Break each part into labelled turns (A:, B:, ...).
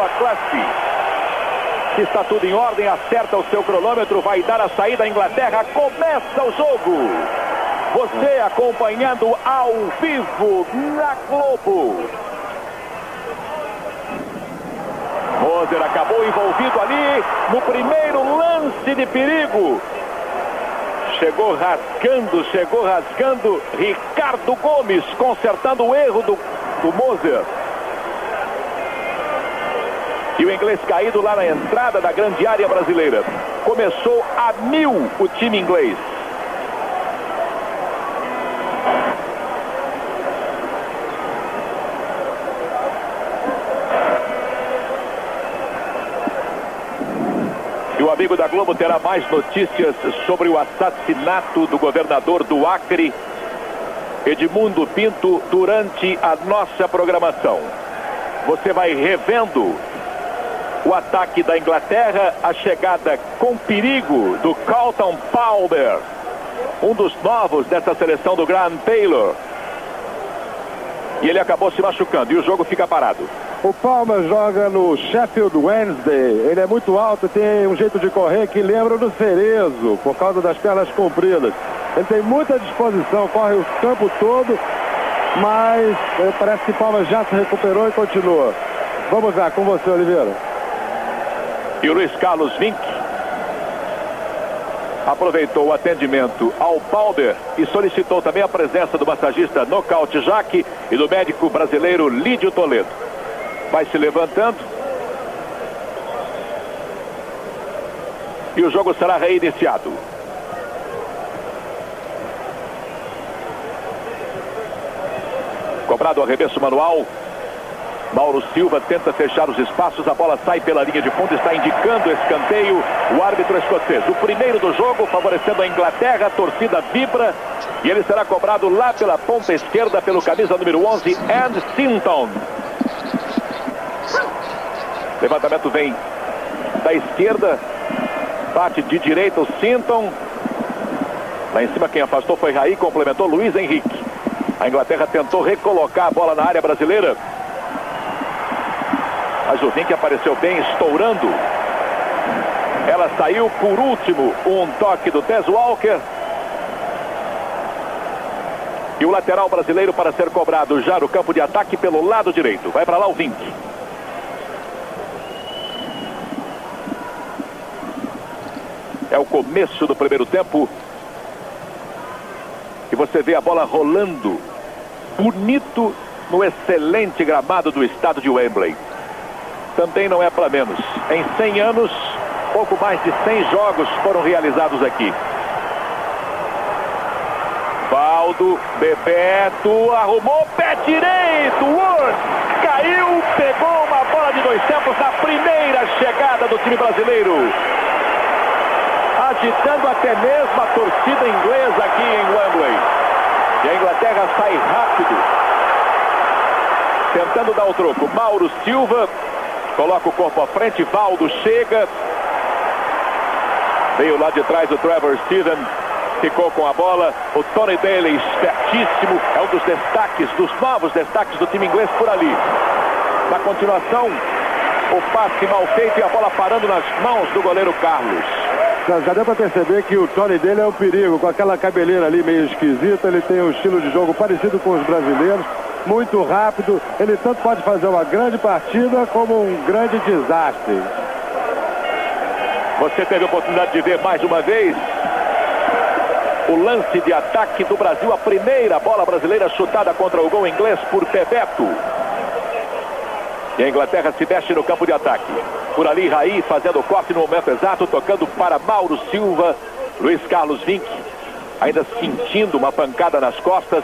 A: Silva Claspi. Se está tudo em ordem, acerta o seu cronômetro, vai dar a saída à Inglaterra. Começa o jogo. Você acompanhando ao vivo na Globo. Moser acabou envolvido ali no primeiro lance de perigo. Chegou rasgando Ricardo Gomes, consertando o erro do Moser. E o inglês caído lá na entrada da grande área brasileira. Começou a 1000 o time inglês. E o amigo da Globo terá mais notícias sobre o assassinato do governador do Acre, Edmundo Pinto, durante a nossa programação. Você vai revendo o ataque da Inglaterra, a chegada com perigo do Carlton Palmer, um dos novos dessa seleção do Graham Taylor. E ele acabou se machucando e o jogo fica parado.
B: O Palmer joga no Sheffield Wednesday. Ele é muito alto, tem um jeito de correr que lembra o do Cerezo, por causa das pernas compridas. Ele tem muita disposição, corre o campo todo, mas parece que o Palmer já se recuperou e continua. Vamos lá, com você, Oliveira.
A: E o Luiz Carlos Vinck aproveitou o atendimento ao Palmer e solicitou também a presença do massagista Nocaute Jaque e do médico brasileiro Lídio Toledo. Vai se levantando. E o jogo será reiniciado. Cobrado o arremesso manual. Mauro Silva tenta fechar os espaços. A bola sai pela linha de fundo. Está indicando escanteio o árbitro escocês. O primeiro do jogo, favorecendo a Inglaterra. A torcida vibra. E ele será cobrado lá pela ponta esquerda pelo camisa número 11, Andy Sinton. Levantamento vem da esquerda. Bate de direita o Sinton. Lá em cima quem afastou foi Raí. Complementou Luiz Henrique. A Inglaterra tentou recolocar a bola na área brasileira. Mas o Vinck apareceu bem, estourando. Ela saiu por último. Um toque do Tess Walker. E o lateral brasileiro para ser cobrado já no campo de ataque pelo lado direito. Vai para lá o Vinck. É o começo do primeiro tempo. E você vê a bola rolando. Bonito no excelente gramado do estado de Wembley. Também não é para menos. Em 100 anos, pouco mais de 100 jogos foram realizados aqui. Valdo, Bebeto, arrumou pé direito. Wood caiu, pegou uma bola de dois tempos na primeira chegada do time brasileiro. Agitando até mesmo a torcida inglesa aqui em Wembley. E a Inglaterra sai rápido. Tentando dar o troco. Mauro Silva coloca o corpo à frente. Valdo chega. Veio lá de trás o Trevor Steven. Ficou com a bola. O Tony Daley, espertíssimo. É um dos destaques, dos novos destaques do time inglês por ali. Na continuação, o passe mal feito e a bola parando nas mãos do goleiro Carlos.
B: Já deu para perceber que o Tony dele é um perigo, com aquela cabeleira ali meio esquisita. Ele tem um estilo de jogo parecido com os brasileiros, muito rápido. Ele tanto pode fazer uma grande partida como um grande desastre.
A: Você teve a oportunidade de ver mais uma vez o lance de ataque do Brasil, a primeira bola brasileira chutada contra o gol inglês por Bebeto. E a Inglaterra se mexe no campo de ataque. Por ali, Raí fazendo o corte no momento exato, tocando para Mauro Silva. Luiz Carlos Vinck ainda sentindo uma pancada nas costas.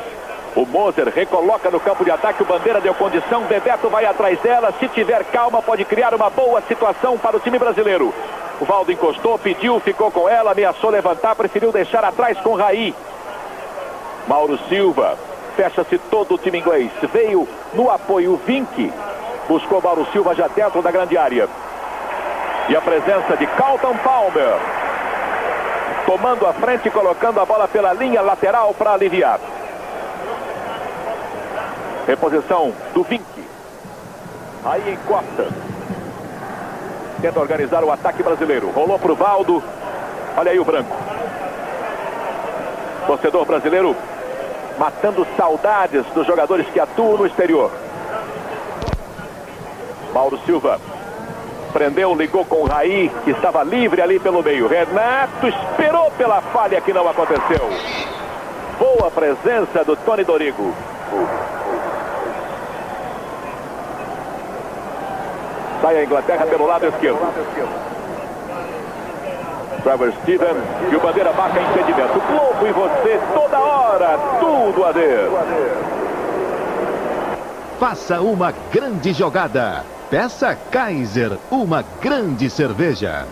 A: O Moser recoloca no campo de ataque. O Bandeira deu condição. Bebeto vai atrás dela. Se tiver calma, pode criar uma boa situação para o time brasileiro. O Valdo encostou, pediu, ficou com ela, ameaçou levantar, preferiu deixar atrás com Raí. Mauro Silva. Fecha-se todo o time inglês. Veio no apoio Vinck. Buscou Mauro Silva já dentro da grande área. E a presença de Carlton Palmer. Tomando a frente e colocando a bola pela linha lateral para aliviar. Reposição do Vinck. Aí encosta. Tenta organizar o ataque brasileiro. Rolou pro Valdo. Olha aí o Branco. Torcedor brasileiro matando saudades dos jogadores que atuam no exterior. Mauro Silva prendeu, ligou com o Raí, que estava livre ali pelo meio. Renato esperou pela falha que não aconteceu. Boa presença do Tony Dorigo. Sai a Inglaterra pelo lado esquerdo. Trevor Steven e o Bandeira marca impedimento. Globo e você, toda hora, tudo a ver.
C: Faça uma grande jogada. Peça Kaiser, uma grande cerveja.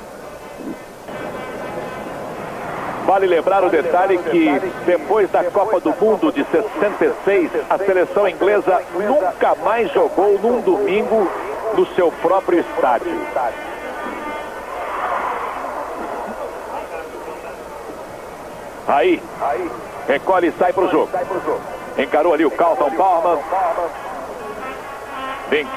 A: Vale lembrar o detalhe que depois da Copa do Mundo de 66, a seleção inglesa nunca mais jogou num domingo no seu próprio estádio. Aí, recolhe e sai para o jogo. Encarou ali o Carlton Palmer. Vink.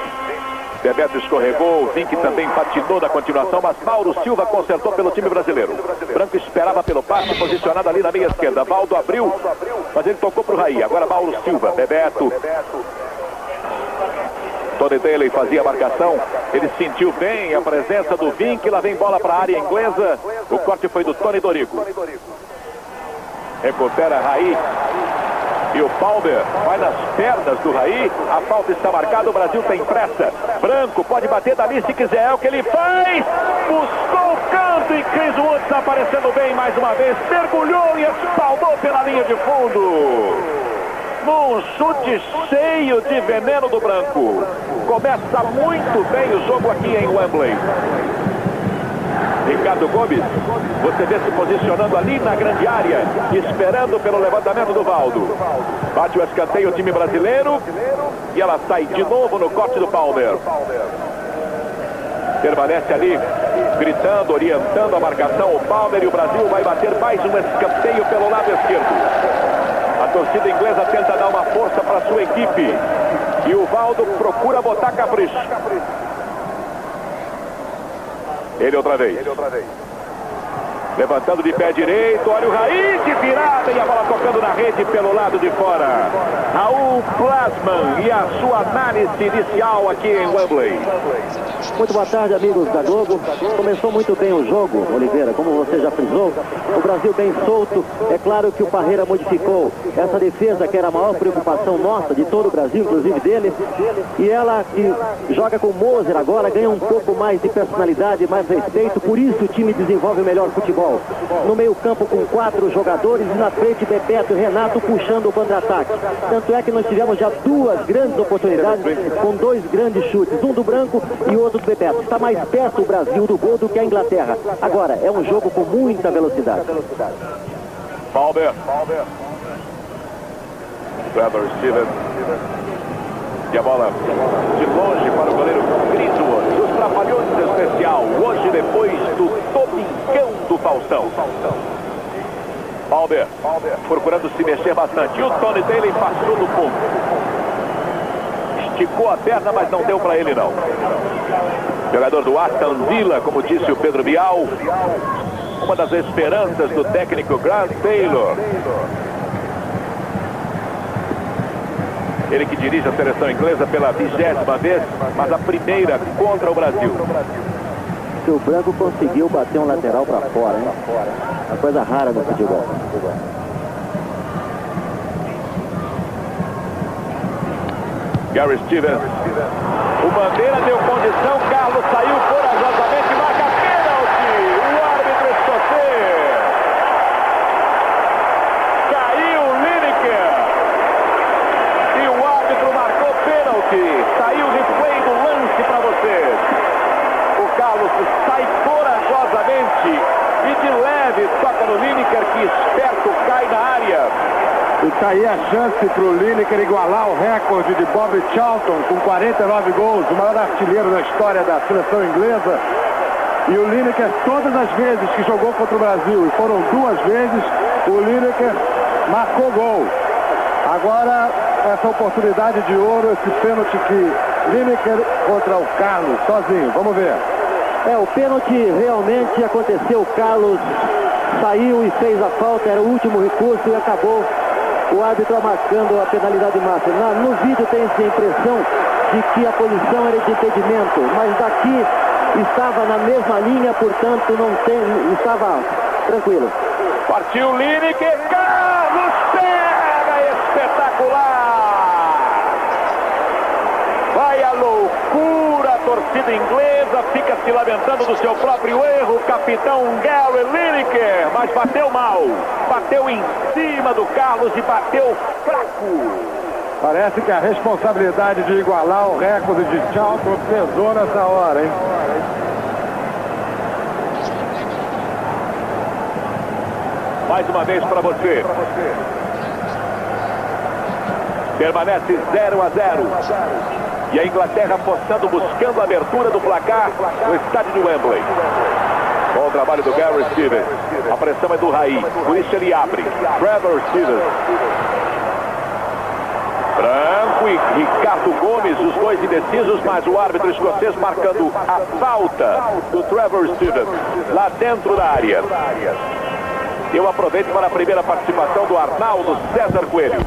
A: Bebeto escorregou, Vink também patinou na continuação, mas Mauro Silva consertou pelo time brasileiro. Branco esperava pelo passe, posicionado ali na meia esquerda. Valdo abriu, mas ele tocou para o Raí. Agora Mauro Silva, Bebeto. Tony Daley fazia a marcação. Ele sentiu bem a presença do Vink. Lá vem bola para a área inglesa. O corte foi do Tony Dorigo. Recupera Raí. E o Palmer vai nas pernas do Raí. A falta está marcada, o Brasil tem pressa. Branco pode bater dali se quiser, é o que ele faz. Buscou o canto e Chris Woods aparecendo bem mais uma vez. Mergulhou e espalmou pela linha de fundo. Num chute cheio de veneno do Branco. Começa muito bem o jogo aqui em Wembley. Ricardo Gomes, você vê se posicionando ali na grande área, esperando pelo levantamento do Valdo. Bate o escanteio o time brasileiro e ela sai de novo no corte do Palmer. Permanece ali, gritando, orientando a marcação o Palmer, e o Brasil vai bater mais um escanteio pelo lado esquerdo. A torcida inglesa tenta dar uma força para sua equipe e o Valdo procura botar capricho. Ele outra vez. Levantando de pé direito. Olha o Raí de virada e a bola tocando na rede pelo lado de fora. Raul Plasman e a sua análise inicial aqui em Wembley.
D: Muito boa tarde, amigos da Globo. Começou muito bem o jogo, Oliveira, como você já frisou. O Brasil bem solto. É claro que o Parreira modificou essa defesa, que era a maior preocupação nossa, de todo o Brasil, inclusive dele. E ela, que joga com o Moser agora, ganha um pouco mais de personalidade, mais respeito. Por isso o time desenvolve o melhor futebol. No meio campo com 4 jogadores e na frente Bebeto e Renato puxando o contra-ataque. Tanto é que nós tivemos já 2 grandes oportunidades com 2 grandes chutes. Um do Branco e outro do Bebeto. Está mais perto o Brasil do gol do que a Inglaterra. Agora, é um jogo com muita velocidade.
A: Palmer. Trevor Steven. E a bola de longe para o goleiro Griswold. Os Trapalhões especial. Hoje, depois do Domingão do Faustão. Palmer procurando se mexer bastante. E o Tony Daley passou do ponto. Esticou a perna, mas não deu para ele não. Jogador do Aston Villa, como disse o Pedro Bial. Uma das esperanças do técnico Grant Taylor. Ele que dirige a seleção inglesa pela 20ª vez, mas a primeira contra o Brasil.
D: O Branco conseguiu bater um lateral para fora, hein? Uma coisa rara no futebol.
A: Gary Stevens. O Bandeira deu condição, Carlos saiu corajosamente, marca pênalti. O árbitro escocês. Caiu o Lineker. E o árbitro marcou pênalti. Saiu o replay do lance para vocês. O Carlos sai corajosamente e de leve toca no Lineker, que esperto cai na área.
B: E está aí a chance para o Lineker igualar o recorde de Bob Charlton com 49 gols, o maior artilheiro da história da seleção inglesa. E o Lineker, todas as vezes que jogou contra o Brasil, e foram 2 vezes, o Lineker marcou gol. Agora, essa oportunidade de ouro, esse pênalti que Lineker contra o Carlos, sozinho. Vamos ver.
D: O pênalti realmente aconteceu. O Carlos saiu e fez a falta, era o último recurso e acabou o árbitro marcando a penalidade máxima. No vídeo tem-se a impressão de que a posição era de impedimento, mas daqui estava na mesma linha, portanto estava tranquilo.
A: Partiu Lineker, Carlos pega, espetacular! Vai a loucura, a torcida inglesa fica se lamentando do seu próprio erro, o capitão Gary Lineker, mas bateu mal, bateu em cima do Carlos e bateu fraco.
B: Parece que a responsabilidade de igualar o recorde de Charlton pesou nessa hora, hein?
A: Mais uma vez para você. Permanece 0 a 0. E a Inglaterra apostando, buscando a abertura do placar no estádio de Wembley. Bom trabalho do Gary Stevens. A pressão é do Raí, por isso ele abre. Trevor Stevens. Branco e Ricardo Gomes, os dois indecisos, mas o árbitro escocês marcando a falta do Trevor Stevens lá dentro da área. Eu aproveito para a primeira participação do Arnaldo César Coelho.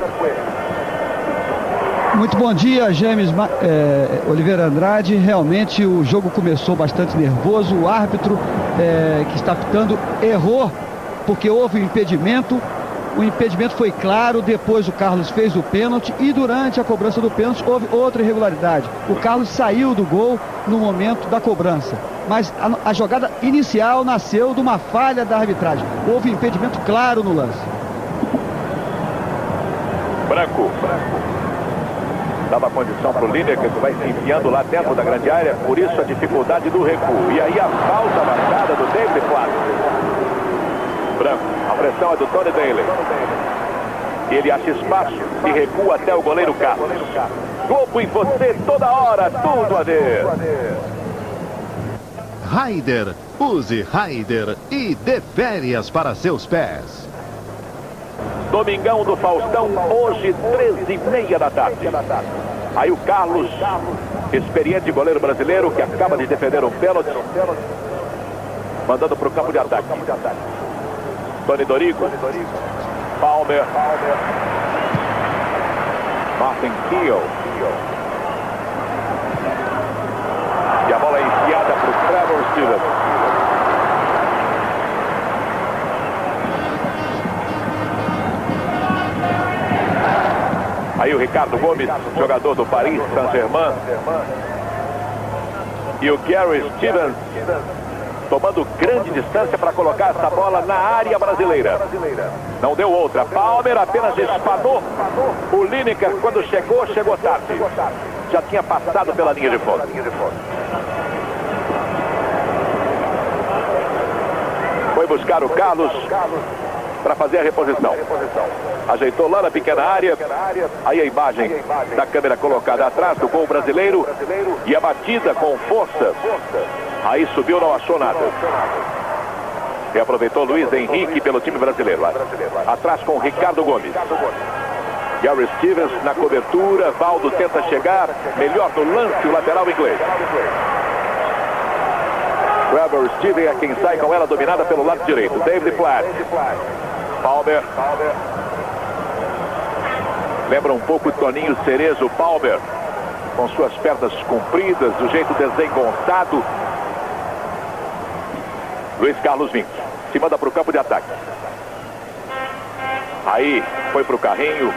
E: Muito bom dia, James Oliveira Andrade. Realmente o jogo começou bastante nervoso. O árbitro que está apitando errou porque houve um impedimento. O impedimento foi claro, depois o Carlos fez o pênalti e durante a cobrança do pênalti houve outra irregularidade. O Carlos saiu do gol no momento da cobrança, mas a jogada inicial nasceu de uma falha da arbitragem. Houve impedimento claro no lance.
A: Branco. Dava condição para o Lineker, que vai se enfiando lá dentro da grande área, por isso a dificuldade do recuo. E aí a falta marcada do David Platt. Branco, a pressão é do Tony Daley. Ele acha espaço e recua até o goleiro Carlos. Globo em você toda hora, tudo a ver.
C: Ryder, use Ryder e dê férias para seus pés.
A: Domingão do Faustão, hoje 13h30 da tarde. Aí o Carlos, experiente goleiro brasileiro, que acaba de defender um pênalti, mandando para o campo de ataque. Tony Dorigo, Palmer, Martin Keough. E a bola é enfiada para o Trevor Stevens. Aí o Ricardo Gomes, jogador do Paris Saint-Germain. E o Gary Stevens tomando grande distância para colocar essa bola na área brasileira. Não deu outra. Palmer apenas espanou. O Lineker, quando chegou tarde. Já tinha passado pela linha de fundo. Foi buscar o Carlos para fazer a reposição. Ajeitou lá na pequena área. Aí a imagem da câmera colocada atrás do gol brasileiro. E a batida com força. Aí subiu, não achou nada. E aproveitou Luiz Henrique pelo time brasileiro. Atrás com Ricardo Gomes. Gary Stevens na cobertura. Valdo tenta chegar. Melhor no lance, o lateral inglês. Trevor Stevens é quem sai com ela, dominada pelo lado direito. David Platt. Palmer. Lembra um pouco o Toninho Cerezo, Palmer. Com suas pernas compridas, do jeito desengonçado. Luiz Carlos Vinck se manda para o campo de ataque. Aí foi para o carrinho.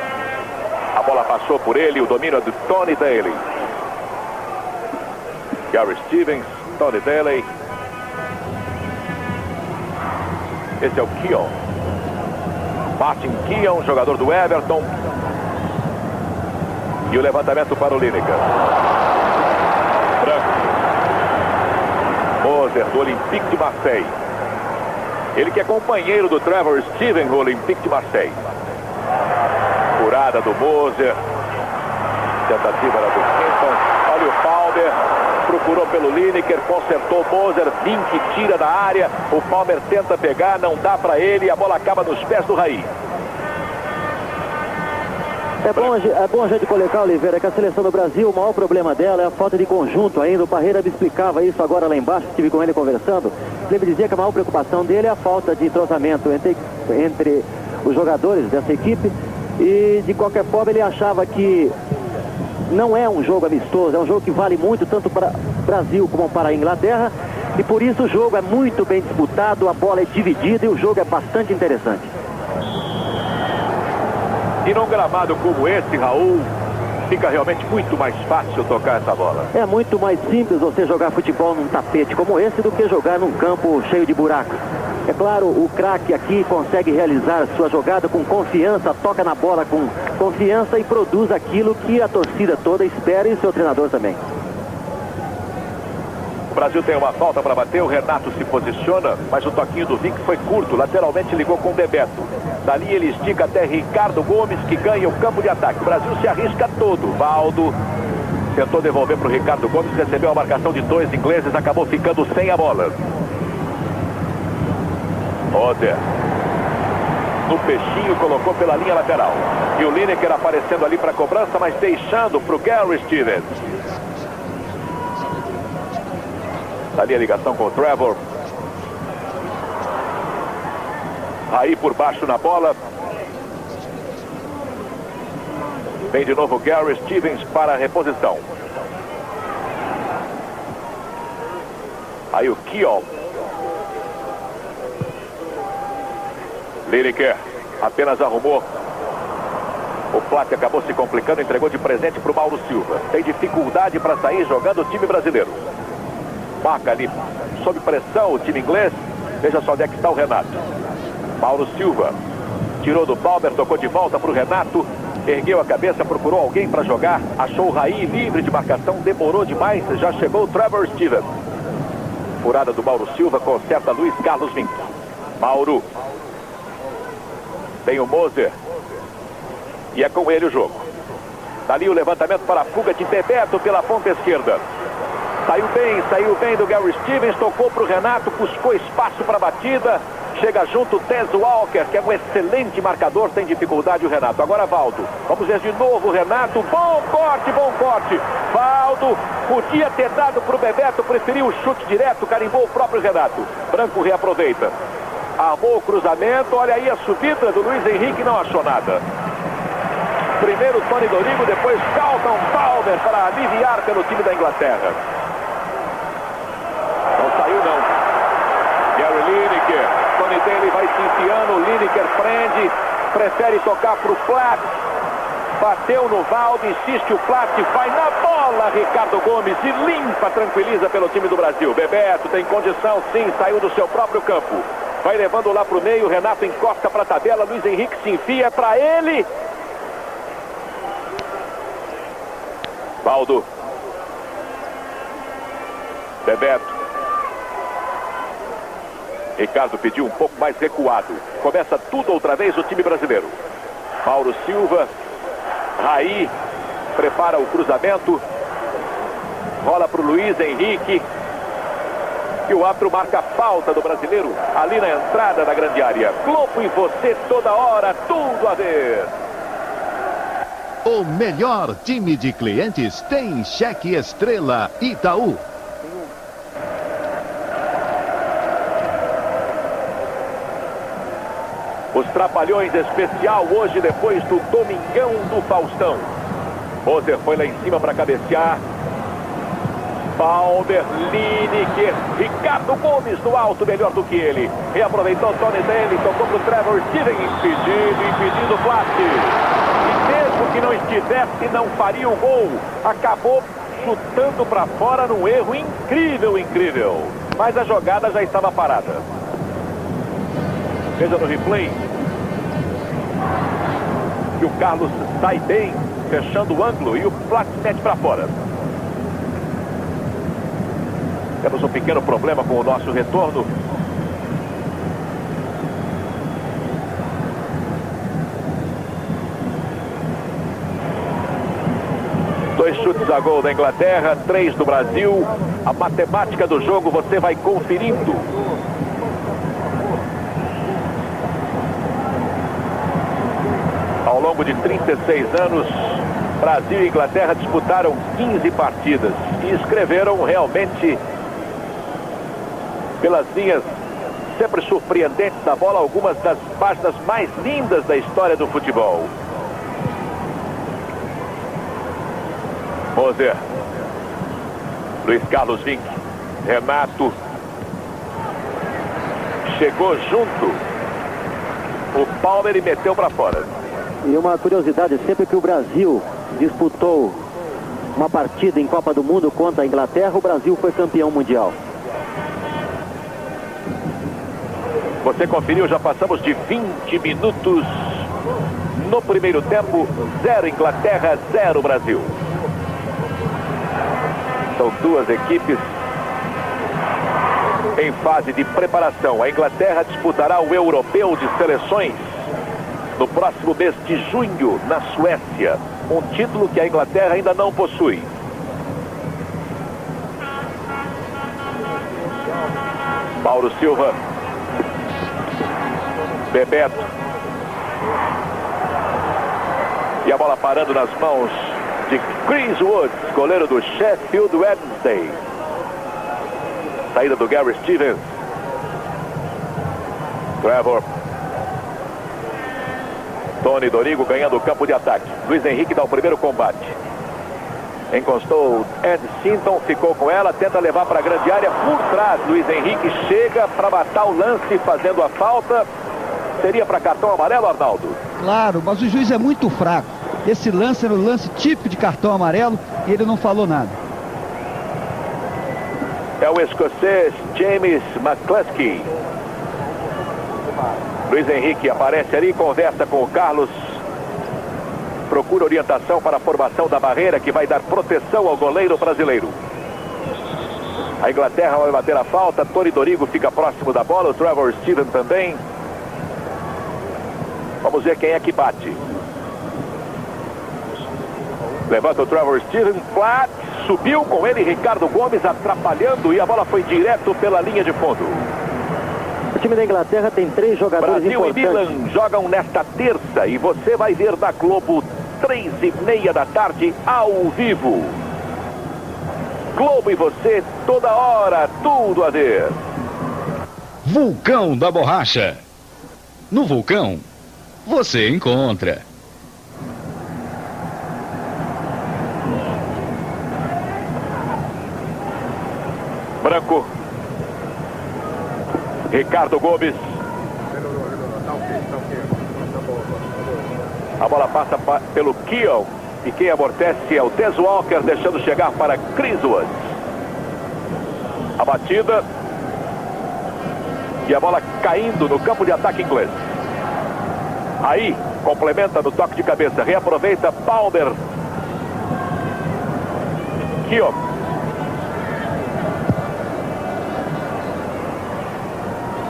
A: A bola passou por ele. O domínio é do Tony Daley. Gary Stevens, Tony Daley. Esse é o Keough. Martin Keough, jogador do Everton. E o levantamento para o Lineker. Branco. Moser, do Olympique de Marseille. Ele que é companheiro do Trevor Stevens, do Olympique de Marseille. Furada do Moser. Tentativa da do Kimpton. Olha o Palmer. Procurou pelo Lineker, consertou o Moser. Vinck tira da área. O Palmer tenta pegar, não dá para ele. A bola acaba nos pés do Raí.
D: É bom a gente colocar, Oliveira, que a seleção do Brasil, o maior problema dela é a falta de conjunto ainda. O Parreira me explicava isso agora lá embaixo, estive com ele conversando. Ele me dizia que a maior preocupação dele é a falta de entrosamento entre os jogadores dessa equipe. E, de qualquer forma, ele achava que não é um jogo amistoso, é um jogo que vale muito, tanto para o Brasil como para a Inglaterra. E por isso o jogo é muito bem disputado, a bola é dividida e o jogo é bastante interessante.
A: E num gramado como esse, Raul, fica realmente muito mais fácil tocar essa bola.
D: É muito mais simples você jogar futebol num tapete como esse do que jogar num campo cheio de buracos. É claro, o craque aqui consegue realizar sua jogada com confiança, toca na bola com confiança e produz aquilo que a torcida toda espera e seu treinador também.
A: O Brasil tem uma falta para bater, o Renato se posiciona, mas o toquinho do Vic foi curto, lateralmente ligou com o Bebeto. Dali ele estica até Ricardo Gomes, que ganha o campo de ataque. O Brasil se arrisca todo. Valdo tentou devolver para o Ricardo Gomes, recebeu a marcação de 2 ingleses, acabou ficando sem a bola. Roder no peixinho, colocou pela linha lateral. E o Lineker aparecendo ali para a cobrança, mas deixando para o Gary Stevens. Ali a ligação com o Trevor. Aí por baixo na bola. Vem de novo o Gary Stevens para a reposição. Aí o Kiel. Lineker apenas arrumou. O Plat acabou se complicando, entregou de presente para o Mauro Silva. Tem dificuldade para sair jogando o time brasileiro. Marca ali, sob pressão, o time inglês. Veja só onde é que está o Renato. Mauro Silva tirou do Palmer, tocou de volta para o Renato. Ergueu a cabeça, procurou alguém para jogar. Achou o Raí livre de marcação, demorou demais. Já chegou o Trevor Stevens. Furada do Mauro Silva, conserta Luiz Carlos Vinck. Mauro. Tem o Moser. E é com ele o jogo. Dali o levantamento para a fuga de Bebeto pela ponta esquerda. Saiu bem do Gary Stevens, tocou para o Renato, buscou espaço para a batida. Chega junto o Tez Walker, que é um excelente marcador, tem dificuldade o Renato. Agora Valdo, vamos ver de novo o Renato, bom corte. Valdo podia ter dado para o Bebeto, preferiu o chute direto, carimbou o próprio Renato. Branco reaproveita. Armou o cruzamento, olha aí a subida do Luiz Henrique, não achou nada. Primeiro Tony Dorigo, depois Carlton Palmer para aliviar pelo time da Inglaterra. Não saiu não. Gary Lineker, Tony Daly vai se enfiando, Lineker prende, prefere tocar para o Plat. Bateu no Valdo, insiste o Plat, vai na bola, Ricardo Gomes, e limpa, tranquiliza pelo time do Brasil. Bebeto tem condição, sim, saiu do seu próprio campo. Vai levando lá para o meio, Renato encosta para a tabela, Luiz Henrique se enfia, para ele. Valdo. Bebeto. Ricardo pediu um pouco mais recuado. Começa tudo outra vez o time brasileiro. Mauro Silva. Raí. Prepara o cruzamento. Rola para o Luiz Henrique. E o árbitro marca a falta do brasileiro ali na entrada da grande área. Globo e você toda hora, tudo a ver.
C: O melhor time de clientes tem Cheque Estrela Itaú.
A: Os Trapalhões especial hoje depois do Domingão do Faustão. Moser foi lá em cima para cabecear. Palmer, Lineker, Ricardo Gomes no alto, melhor do que ele. Reaproveitou o Tony Daly, tocou para o Trevor Stevens, impedindo o Plat. E mesmo que não estivesse, não faria o gol. Acabou chutando para fora num erro incrível. Mas a jogada já estava parada. Veja no replay. E o Carlos sai bem, fechando o ângulo, e o Plat mete para fora. Temos um pequeno problema com o nosso retorno. Dois chutes a gol da Inglaterra, 3 do Brasil. A matemática do jogo você vai conferindo. Ao longo de 36 anos, Brasil e Inglaterra disputaram 15 partidas e escreveram realmente, pelas linhas sempre surpreendentes da bola, algumas das páginas mais lindas da história do futebol. Moser, Luiz Carlos Vinck, Renato, chegou junto o Palmer e meteu para fora.
D: E uma curiosidade, sempre que o Brasil disputou uma partida em Copa do Mundo contra a Inglaterra, o Brasil foi campeão mundial.
A: Você conferiu, já passamos de 20 minutos no primeiro tempo. 0 Inglaterra, 0 Brasil. São duas equipes em fase de preparação. A Inglaterra disputará o Europeu de Seleções no próximo mês de junho, na Suécia. Um título que a Inglaterra ainda não possui. Mauro Silva. Bebeto. E a bola parando nas mãos de Chris Woods, goleiro do Sheffield Wednesday. Saída do Gary Stevens. Trevor. Tony Dorigo ganhando o campo de ataque. Luiz Henrique dá o primeiro combate. Encostou Ed Sinton, ficou com ela, tenta levar para a grande área por trás. Luiz Henrique chega para matar o lance fazendo a falta. Seria para cartão amarelo, Arnaldo?
E: Claro, mas o juiz é muito fraco. Esse lance era o lance típico de cartão amarelo e ele não falou nada.
A: É o escocês James McCluskey. Luiz Henrique aparece ali, conversa com o Carlos. Procura orientação para a formação da barreira que vai dar proteção ao goleiro brasileiro. A Inglaterra vai bater a falta. Tony Dorigo fica próximo da bola. O Trevor Stevens também. Vamos ver quem é que bate. Levanta o Trevor Stevens. Platt subiu com ele. Ricardo Gomes atrapalhando. E a bola foi direto pela linha de fundo.
D: O time da Inglaterra tem 3 jogadores
A: Brasil
D: importantes.
A: e Milan jogam nesta terça. E você vai ver na Globo 3:30 da tarde ao vivo. Globo e você toda hora, tudo a ver.
F: Vulcão da Borracha. No Vulcão você encontra
A: Branco. Ricardo Gomes. A bola passa pelo Keon. E quem amortece é o Des Walker, deixando chegar para Chris Woods. A batida. E a bola caindo no campo de ataque inglês. Aí, complementa no toque de cabeça. Reaproveita Palmer. Keon.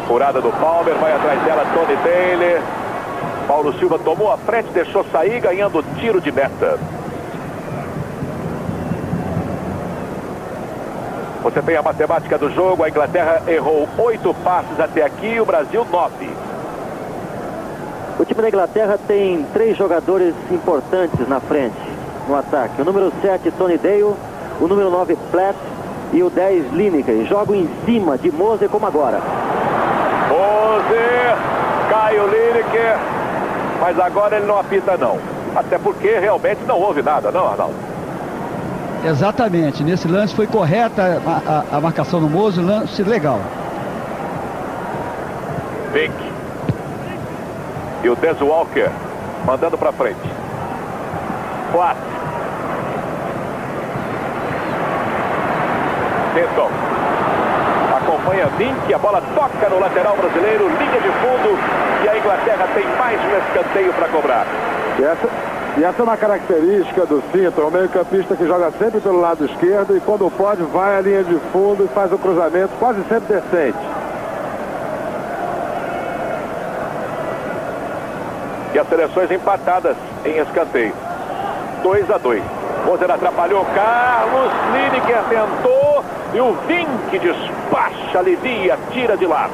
A: Furada do Palmer, vai atrás dela Tony Taylor. Paulo Silva tomou a frente, deixou sair, ganhando tiro de meta. Você tem a matemática do jogo. A Inglaterra errou 8 passes até aqui, o Brasil 9.
D: O time da Inglaterra tem 3 jogadores importantes na frente, no ataque. O número 7, Tony Dale, o número 9, Platt e o 10, Lineker. Jogam em cima de Moser como agora.
A: Moser, Caio Lineker, mas agora ele não apita não. Até porque realmente não houve nada, não, Arnaldo?
E: Exatamente, nesse lance foi correta a marcação do Moser, lance legal.
A: Vinck. E o Des Walker mandando para frente. Platt. Sinton. Acompanha Vinck, a bola toca no lateral brasileiro, linha de fundo, e a Inglaterra tem mais um escanteio para cobrar.
B: E essa é uma característica do Sinton, é um meio-campista que joga sempre pelo lado esquerdo e quando pode vai à linha de fundo e faz o cruzamento quase sempre decente.
A: E as seleções empatadas em escanteio. 2-2. Moser atrapalhou Carlos, Lineker tentou e o Vinck despacha, alivia, tira de lado.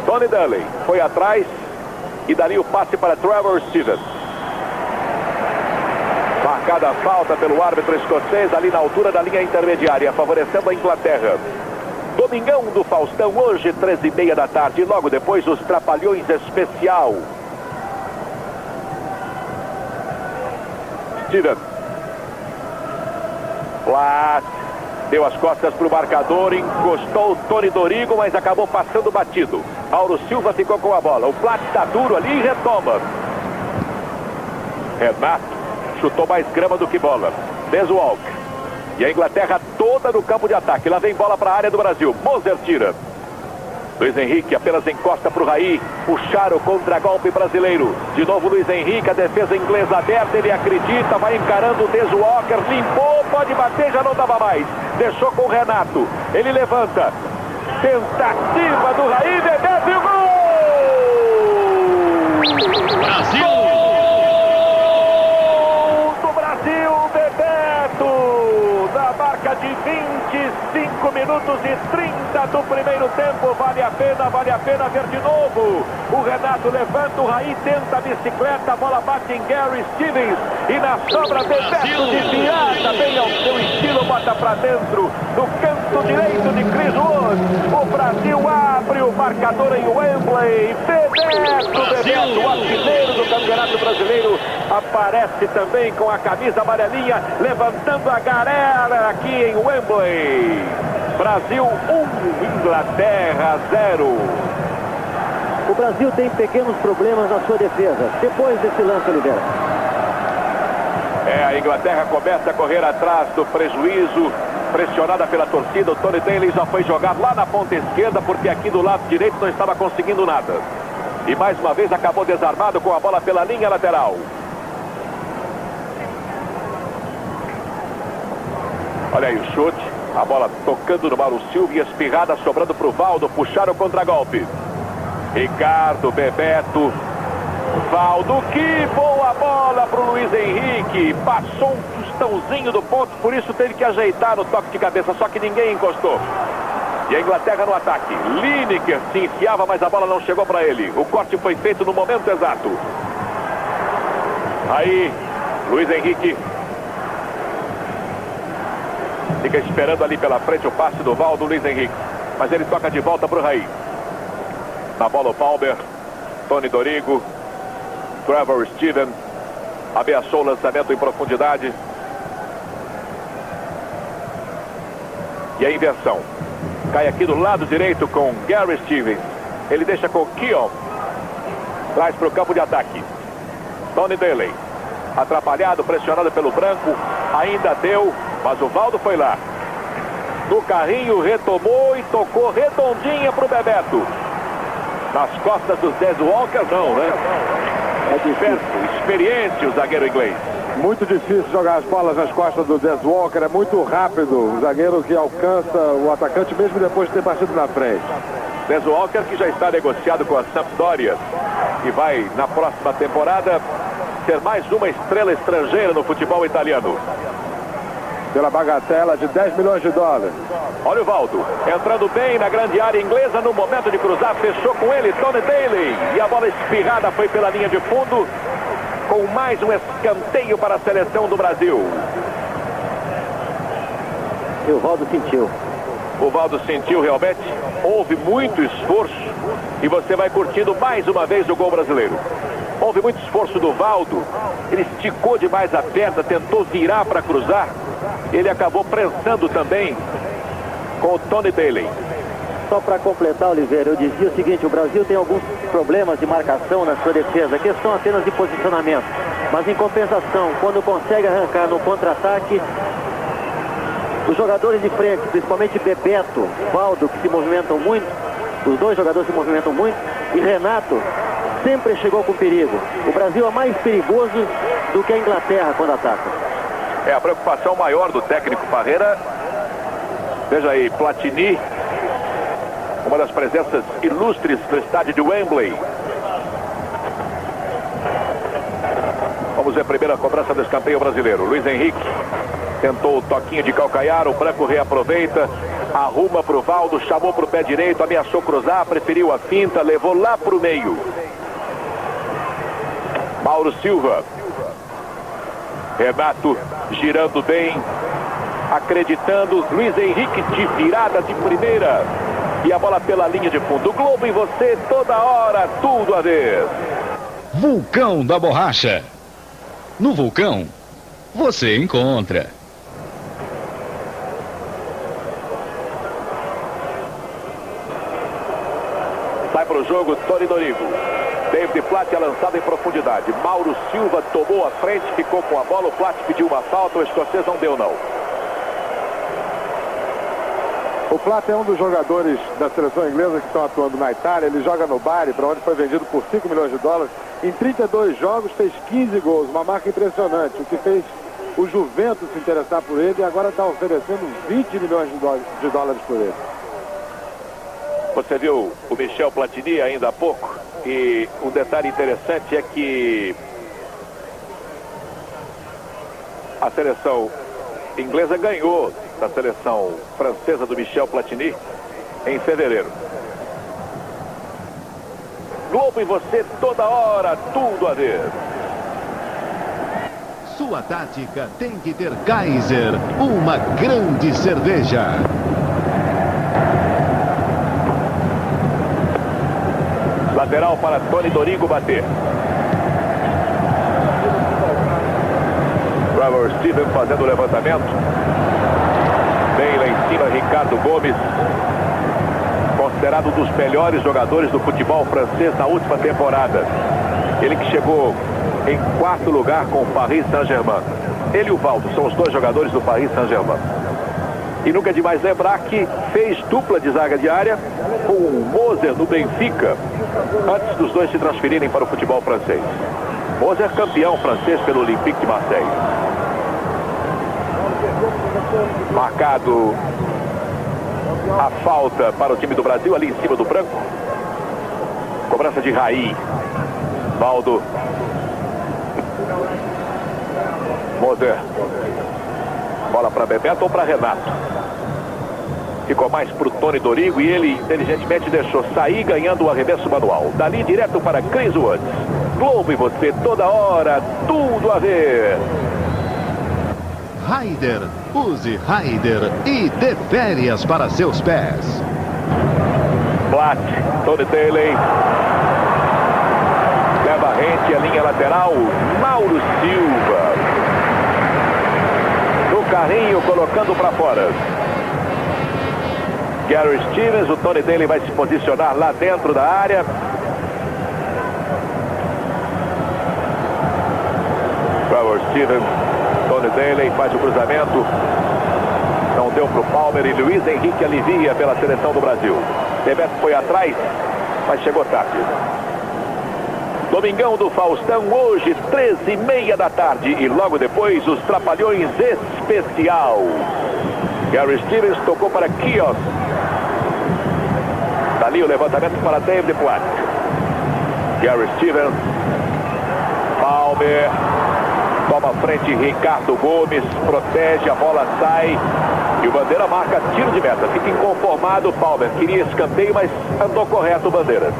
A: Tony Daly foi atrás e daria o passe para Trevor Stevens. Marcada a falta pelo árbitro escocês ali na altura da linha intermediária, favorecendo a Inglaterra. Domingão do Faustão, hoje 13h30 da tarde. Logo depois, os Trapalhões Especial. Steven. Plat. Deu as costas para o marcador, encostou o Tony Dorigo, mas acabou passando batido. Mauro Silva ficou com a bola. O Plat está duro ali e retoma. Renato chutou mais grama do que bola. Deswalk. E a Inglaterra toda no campo de ataque. Lá vem bola para a área do Brasil. Moser tira. Luiz Henrique apenas encosta para o Raí. Puxar o contragolpe brasileiro. De novo Luiz Henrique, a defesa inglesa aberta. Ele acredita, vai encarando o Deswalker. Limpou, pode bater, já não dava mais. Deixou com o Renato. Ele levanta. Tentativa do Raí. Bebeto e gol!
F: Brasil!
A: De 25 minutos e 30 do primeiro tempo. Vale a pena ver de novo. O Renato levanta, o Raí tenta a bicicleta, a bola bate em Gary Stevens e na sobra Bebeto desviada bem ao seu estilo, bota pra dentro do canto direito de Chris Wood. O Brasil abre o marcador em Wembley. Bebeto, o artilheiro do Campeonato Brasileiro, aparece também com a camisa amarelinha, levantando a galera aqui em Wembley. Brasil 1, Inglaterra 0.
D: O Brasil tem pequenos problemas na sua defesa, depois desse lance, Oliveira.
A: A Inglaterra começa a correr atrás do prejuízo, pressionada pela torcida. O Tony Daley já foi jogado lá na ponta esquerda, porque aqui do lado direito não estava conseguindo nada. E mais uma vez acabou desarmado com a bola pela linha lateral. Olha aí o chute, a bola tocando no Mauro Silva e espirrada sobrando para o Valdo, puxar o contragolpe. Ricardo, Bebeto, Valdo, que boa bola para o Luiz Henrique. Passou um tostãozinho do ponto, por isso teve que ajeitar no toque de cabeça, só que ninguém encostou. E a Inglaterra no ataque. Lineker se enfiava, mas a bola não chegou para ele. O corte foi feito no momento exato. Aí, Luiz Henrique fica esperando ali pela frente o passe do Valdo, Luiz Henrique. Mas ele toca de volta para o Raí. Na bola o Palmer, Tony Dorigo, Trevor Steven. Ameaçou o lançamento em profundidade. E a inversão. Cai aqui do lado direito com Gary Stevens. Ele deixa com Keon. Traz para o campo de ataque. Tony Daley. Atrapalhado, pressionado pelo branco. Ainda deu, mas o Valdo foi lá. No carrinho, retomou e tocou redondinha para o Bebeto. Nas costas dos Deswalker, não, né? É difícil, experiente o zagueiro inglês.
B: Muito difícil jogar as bolas nas costas do Deswalker, é muito rápido. O zagueiro que alcança o atacante mesmo depois de ter partido na frente.
A: Deswalker, que já está negociado com a Sampdoria e vai na próxima temporada ser mais uma estrela estrangeira no futebol italiano.
B: Pela bagatela de 10 milhões de dólares.
A: Olha o Valdo, entrando bem na grande área inglesa no momento de cruzar, fechou com ele Tony Daley. E a bola espirrada foi pela linha de fundo, com mais um escanteio para a seleção do Brasil.
D: E o Valdo sentiu.
A: O Valdo sentiu realmente, houve muito esforço e você vai curtindo mais uma vez o gol brasileiro. Houve muito esforço do Valdo, ele esticou demais a perna, tentou virar para cruzar. Ele acabou prensando também com o Tony Daley.
D: Só para completar, Oliveira, eu dizia o seguinte: o Brasil tem alguns problemas de marcação na sua defesa, questão apenas de posicionamento. Mas em compensação, quando consegue arrancar no contra-ataque, os jogadores de frente, principalmente Bebeto, Valdo, que se movimentam muito, os dois jogadores se movimentam muito, e Renato, sempre chegou com perigo. O Brasil é mais perigoso do que a Inglaterra quando ataca.
A: É a preocupação maior do técnico Parreira. Veja aí, Platini, uma das presenças ilustres do estádio de Wembley. Vamos ver a primeira cobrança do escanteio brasileiro. Luiz Henrique tentou o toquinho de calcanhar, o branco reaproveita, arruma para o Valdo, chamou para o pé direito, ameaçou cruzar, preferiu a finta, levou lá para o meio. Mauro Silva. Renato girando bem, acreditando. Luiz Henrique de virada de primeira. E a bola pela linha de fundo. Globo em você toda hora, tudo a ver.
F: Vulcão da Borracha. No Vulcão, você encontra.
A: Sai para o jogo Tony Dorigo. David Platt é lançado em profundidade. Mauro Silva tomou a frente, ficou com a bola. O Platt pediu uma falta, o escocês não deu não.
B: O Platt é um dos jogadores da seleção inglesa que estão atuando na Itália. Ele joga no Bari, para onde foi vendido por 5 milhões de dólares. Em 32 jogos fez 15 gols, uma marca impressionante, o que fez o Juventus se interessar por ele e agora está oferecendo 20 milhões de dólares por ele.
A: Você viu o Michel Platini ainda há pouco, e um detalhe interessante é que a seleção inglesa ganhou da seleção francesa do Michel Platini em fevereiro. Globo em você toda hora, tudo a ver.
C: Sua tática tem que ter Kaiser, uma grande cerveja.
A: Lateral para Tony Dorigo bater. Trevor Steven fazendo o levantamento. Bem lá em cima, Ricardo Gomes. Considerado um dos melhores jogadores do futebol francês na última temporada. Ele que chegou em 4º lugar com o Paris Saint-Germain. Ele e o Valdo são os 2 jogadores do Paris Saint-Germain. E nunca é demais lembrar que fez dupla de zaga diária com o Moser no Benfica, antes dos 2 se transferirem para o futebol francês. Moser campeão francês pelo Olympique de Marseille. Marcado a falta para o time do Brasil ali em cima do branco. Cobrança de Raí. Valdo. Moser. Bola para Bebeto ou para Renato. Ficou mais para o Tony Dorigo e ele inteligentemente deixou sair, ganhando o arremesso manual. Dali direto para Chris Woods. Globo e você toda hora, tudo a ver.
C: Raider, use Raider e dê férias para seus pés.
A: Platt, Tony Daley. Leva a rente, a linha lateral, Mauro Silva. No carrinho, colocando para fora. Gary Stevens, o Tony Daley vai se posicionar lá dentro da área. Trevor Stevens, Tony Daley faz o cruzamento. Não deu para o Palmer e Luiz Henrique alivia pela seleção do Brasil. Bebeto foi atrás, mas chegou tarde. Domingão do Faustão, hoje, 13h30 da tarde. E logo depois, os Trapalhões Especial. Gary Stevens tocou para Kios. Dali o levantamento para David Platt. Gary Stevens. Palmer. Toma frente Ricardo Gomes. Protege, a bola sai. E o Bandeira marca tiro de meta. Fica inconformado. Palmer queria escanteio, mas andou correto o Bandeira.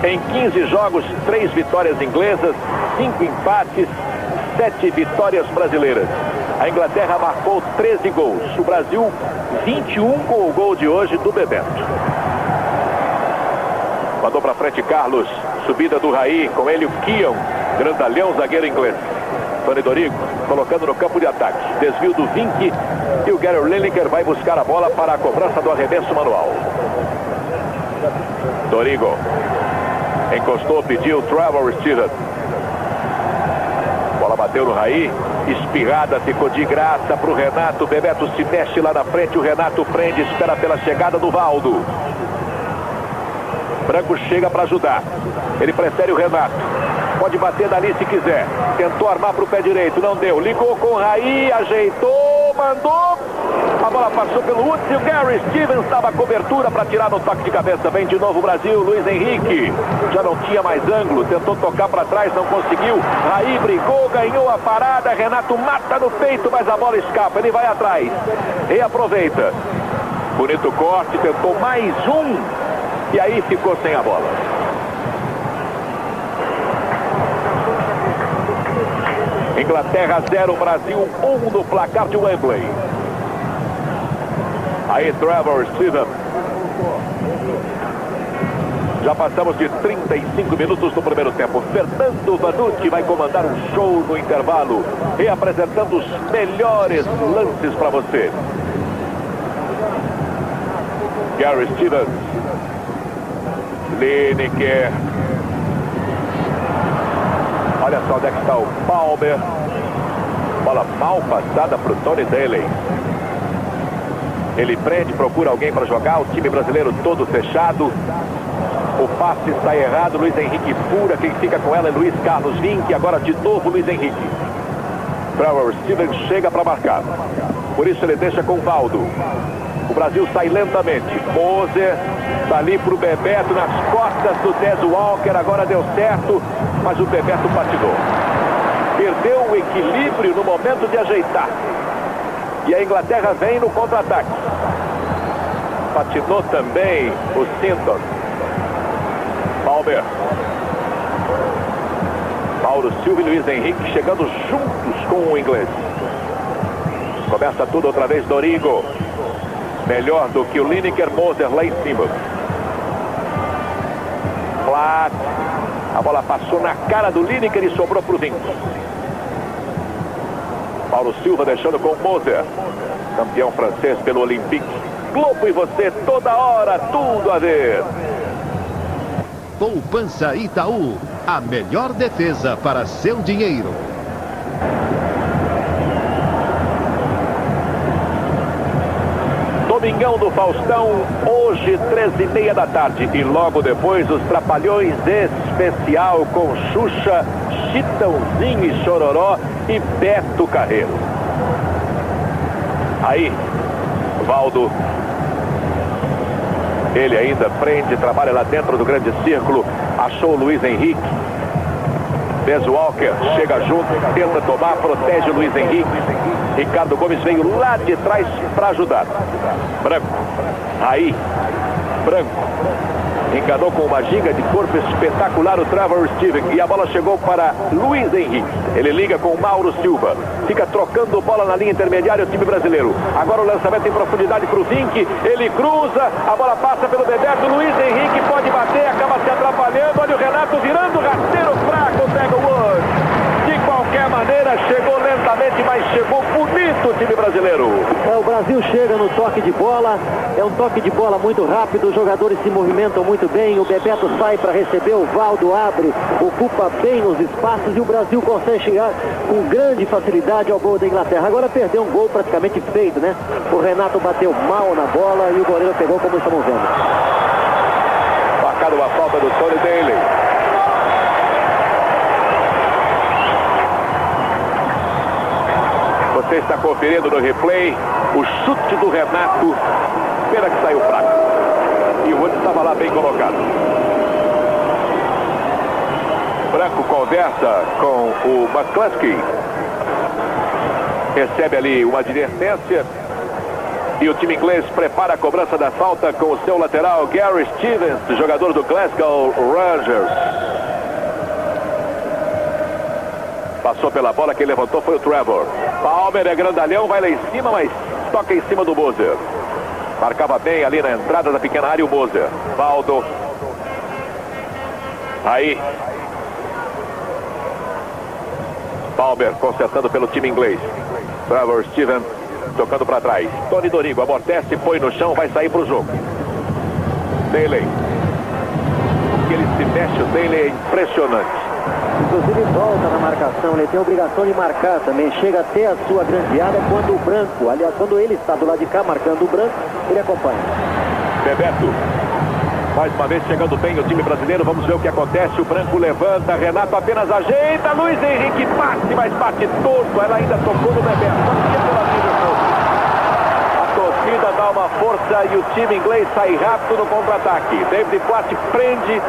A: Em 15 jogos, 3 vitórias inglesas, 5 empates, 7 vitórias brasileiras. A Inglaterra marcou 13 gols. O Brasil, 21 com o gol de hoje do Bebeto. Mandou para frente Carlos. Subida do Raí. Com ele o Keon, grandalhão, zagueiro inglês. Tony Dorigo colocando no campo de ataque. Desvio do Vink. E o Gary Lineker vai buscar a bola para a cobrança do arremesso manual. Dorigo. Encostou, pediu Trevor Steven. Bola bateu no Raí. Espirrada, ficou de graça para o Renato. Bebeto se mexe lá na frente. O Renato prende, espera pela chegada do Valdo. Branco chega para ajudar. Ele prefere o Renato. Pode bater dali se quiser. Tentou armar para o pé direito, não deu. Ligou com o Raí, ajeitou, mandou. A bola passou pelo Woods e o Gary Stevens dava a cobertura para tirar no toque de cabeça. Vem de novo o Brasil, Luiz Henrique. Já não tinha mais ângulo, tentou tocar para trás, não conseguiu. Raí brigou, ganhou a parada. Renato mata no peito, mas a bola escapa. Ele vai atrás e aproveita. Bonito corte, tentou mais um. E aí ficou sem a bola. Inglaterra 0, Brasil 1 no placar de Wembley. Aí Trevor Steven. Já passamos de 35 minutos no primeiro tempo. Fernando Vanucci vai comandar um show no intervalo, reapresentando os melhores lances para você. Gary Stevens. Lineker. Olha só onde é que está o Palmer. Bola mal passada para o Tony Daley. Ele prende, procura alguém para jogar. O time brasileiro todo fechado. O passe está errado. Luiz Henrique fura. Quem fica com ela é Luiz Carlos Vinck. Agora de novo Luiz Henrique. Trevor Stevens chega para marcar. Por isso ele deixa com o Valdo. O Brasil sai lentamente. Moser está ali para o Bebeto nas costas do Des Walker. Agora deu certo, mas o Bebeto patinou. Perdeu o equilíbrio no momento de ajeitar. E a Inglaterra vem no contra-ataque. Patinou também o Sinton. Palmer. Mauro Silva e Luiz Henrique chegando juntos com o inglês. Começa tudo outra vez Dorigo. Melhor do que o Lineker. Moser lá em cima. Platt. A bola passou na cara do Lineker e sobrou para o Vinck. Mauro Silva deixando com o Moser. Campeão francês pelo Olympique. Globo e você toda hora, tudo a ver.
C: Poupança Itaú, a melhor defesa para seu dinheiro.
A: Domingão do Faustão, hoje 13h30 da tarde. E logo depois os Trapalhões especial com Xuxa, Chitãozinho e Chororó e Beto Carreiro. Aí, Valdo. Ele ainda prende, trabalha lá dentro do grande círculo. Achou o Luiz Henrique. Des Walker chega junto, tenta tomar, protege o Luiz Henrique. Ricardo Gomes veio lá de trás para ajudar. Branco. Aí. Branco. Encanou com uma giga de corpo espetacular o Trevor Steven. E a bola chegou para Luiz Henrique. Ele liga com o Mauro Silva. Fica trocando bola na linha intermediária o time brasileiro. Agora o lançamento em profundidade para o Vinck. Ele cruza. A bola passa pelo Bebeto. Luiz Henrique pode bater. Acaba se atrapalhando. Olha o Renato virando rasteiro fraco. Pega o Wood. De qualquer maneira, chegou lentamente, mas chegou bonito o time brasileiro.
D: O Brasil chega no toque de bola. É um toque de bola muito rápido. Os jogadores se movimentam muito bem. O Bebeto sai para receber. O Valdo abre. Ocupa bem os espaços. E o Brasil consegue chegar com grande facilidade ao gol da Inglaterra. Agora perdeu um gol praticamente feito, né? O Renato bateu mal na bola e o goleiro pegou, como estamos vendo.
A: Marcado uma falta do Tony Daley. Você está conferindo no replay o chute do Renato. Pena que saiu fraco. E o outro estava lá bem colocado. Branco conversa com o McCluskey. Recebe ali uma advertência. E o time inglês prepara a cobrança da falta com o seu lateral Gary Stevens, jogador do Glasgow Rangers. Passou pela bola, quem levantou foi o Trevor. Palmer é grandalhão, vai lá em cima, mas toca em cima do Moser. Marcava bem ali na entrada da pequena área o Moser. Valdo. Aí. Palmer consertando pelo time inglês. Trevor Steven tocando para trás. Tony Dorigo amortece, põe no chão, vai sair para o jogo. Daley. Que ele se mexe, o Daley é impressionante.
D: Inclusive volta na marcação, ele tem a obrigação de marcar também, chega até a sua grande área quando o branco, aliás, quando ele está do lado de cá marcando o branco, ele acompanha.
A: Bebeto, mais uma vez chegando bem o time brasileiro, vamos ver o que acontece, o branco levanta, Renato apenas ajeita, Luiz Henrique bate, mas bate torto, ela ainda tocou no Bebeto. A torcida dá uma força e o time inglês sai rápido no contra-ataque. David Platt prende,